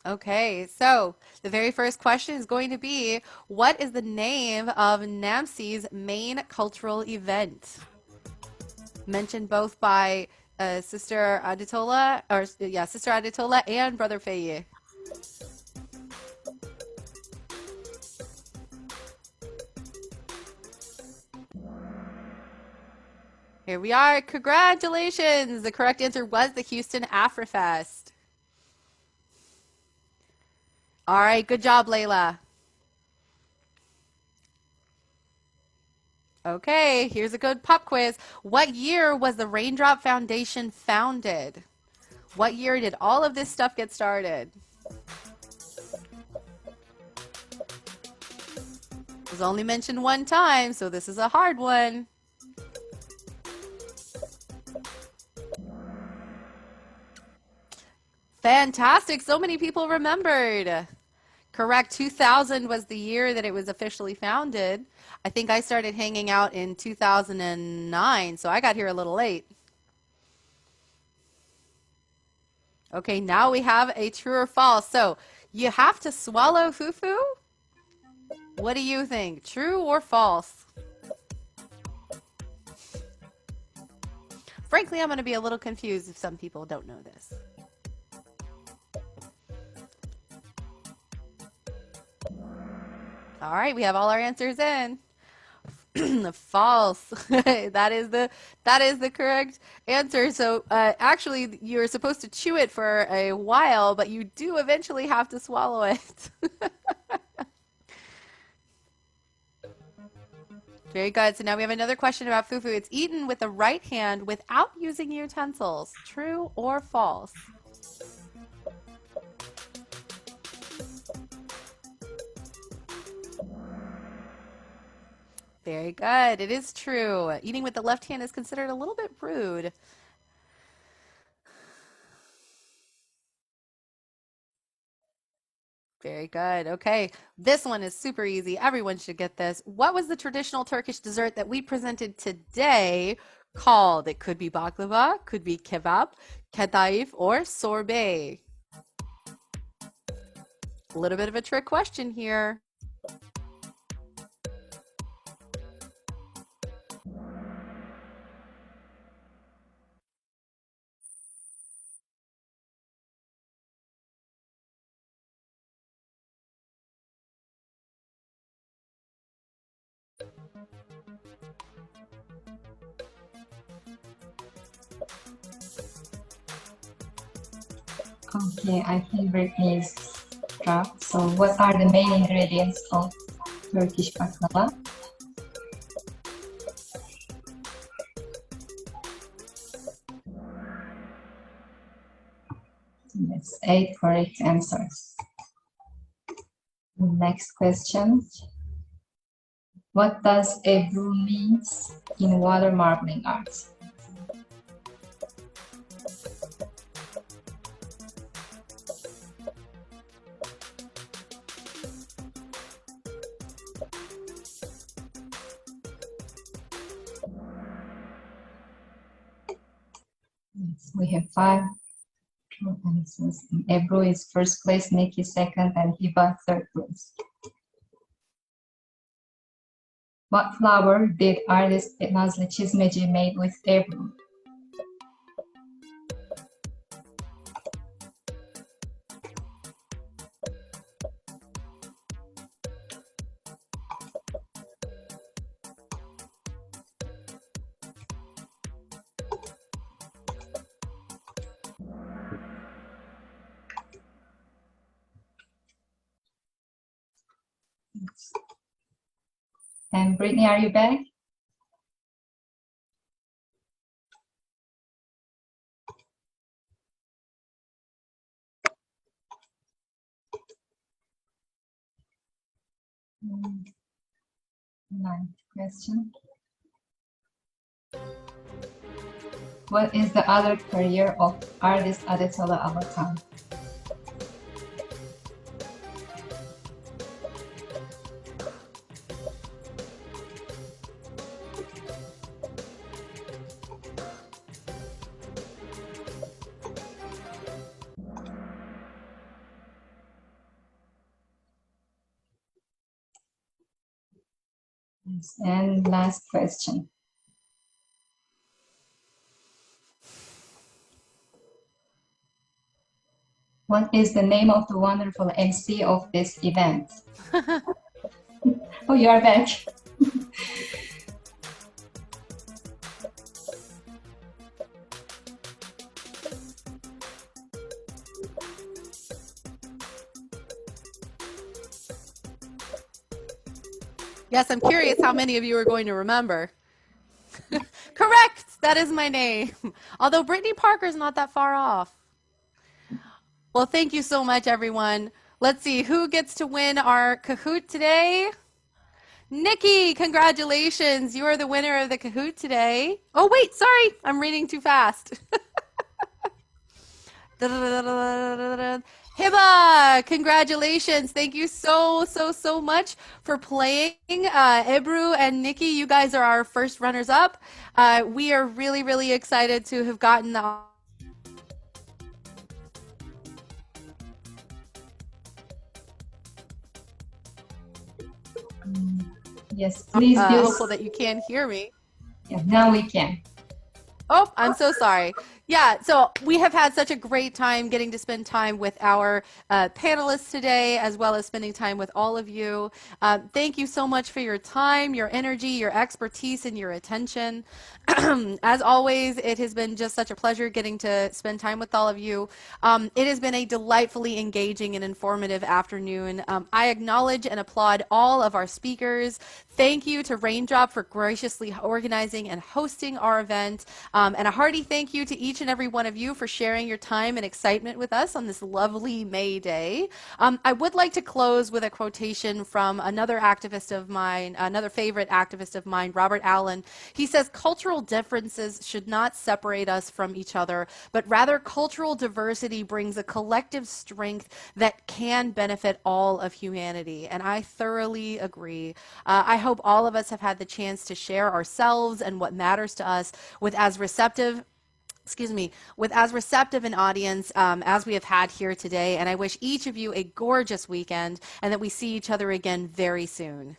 Okay, so the very first question is going to be, what is the name of NAMC's main cultural event? mentioned both by Sister Aditola, or yeah, Sister Aditola and Brother Faye. Here we are. Congratulations. The correct answer was the Houston AfriFest. All right, good job, Layla. Okay, here's a good pop quiz. What year was the Raindrop Foundation founded? What year did all of this stuff get started? It was only mentioned one time, so this is a hard one. Fantastic. So many people remembered. Correct. 2000 was the year that it was officially founded. I think I started hanging out in 2009, so I got here a little late. Okay, now we have a true or false. So you have to swallow fufu? What do you think? True or false? Frankly, I'm going to be a little confused if some people don't know this. All right, we have all our answers in. False. That is the correct answer. So actually, you're supposed to chew it for a while, but you do eventually have to swallow it. Very good. So now we have another question about fufu. It's eaten with the right hand without using utensils. True or false? Very good. It is true. Eating with the left hand is considered a little bit rude. Very good. Okay, this one is super easy. Everyone should get this. What was the traditional Turkish dessert that we presented today called? It could be baklava, could be kebab, kadayif, or sorbet. A little bit of a trick question here. Okay, I think Brittany is dropped. So what are the main ingredients of Turkish baklava? That's 8 correct answers. Next question. What does Ebru means in water marbling art? We have 5 true answers. Ebru is first place, Nikki second, and Hiba third place. What flower did artist Nazlı Çizmeci made with Ebru? And Brittany, are you back? Ninth question. What is the other career of artist Adetola Alatan? And last question. What is the name of the wonderful MC of this event? Oh, you are back. Yes, I'm curious how many of you are going to remember. Correct, that is my name. Although Brittany Parker's not that far off. Well, thank you so much, everyone. Let's see, who gets to win our Kahoot today? Nikki, congratulations. You are the winner of the Kahoot today. Oh, wait, sorry. I'm reading too fast. Hiba, congratulations. Thank you so much for playing. Ebru and Nikki, you guys are our first runners up. We are really excited to have gotten the Yes, please do. hopeful that you can hear me. Yeah, now we can. Oh, I'm so sorry. Yeah, so we have had such a great time getting to spend time with our panelists today, as well as spending time with all of you. Thank you so much for your time, your energy, your expertise, and your attention. As always, it has been just such a pleasure getting to spend time with all of you. It has been a delightfully engaging and informative afternoon. I acknowledge and applaud all of our speakers. Thank you to Raindrop for graciously organizing and hosting our event. And a hearty thank you to each and every one of you for sharing your time and excitement with us on this lovely May Day. I would like to close with a quotation from another activist of mine, another favorite activist of mine, Robert Allen. He says, cultural differences should not separate us from each other, but rather cultural diversity brings a collective strength that can benefit all of humanity. And I thoroughly agree. I hope all of us have had the chance to share ourselves and what matters to us with as receptive an audience as we have had here today. And I wish each of you a gorgeous weekend and that we see each other again very soon.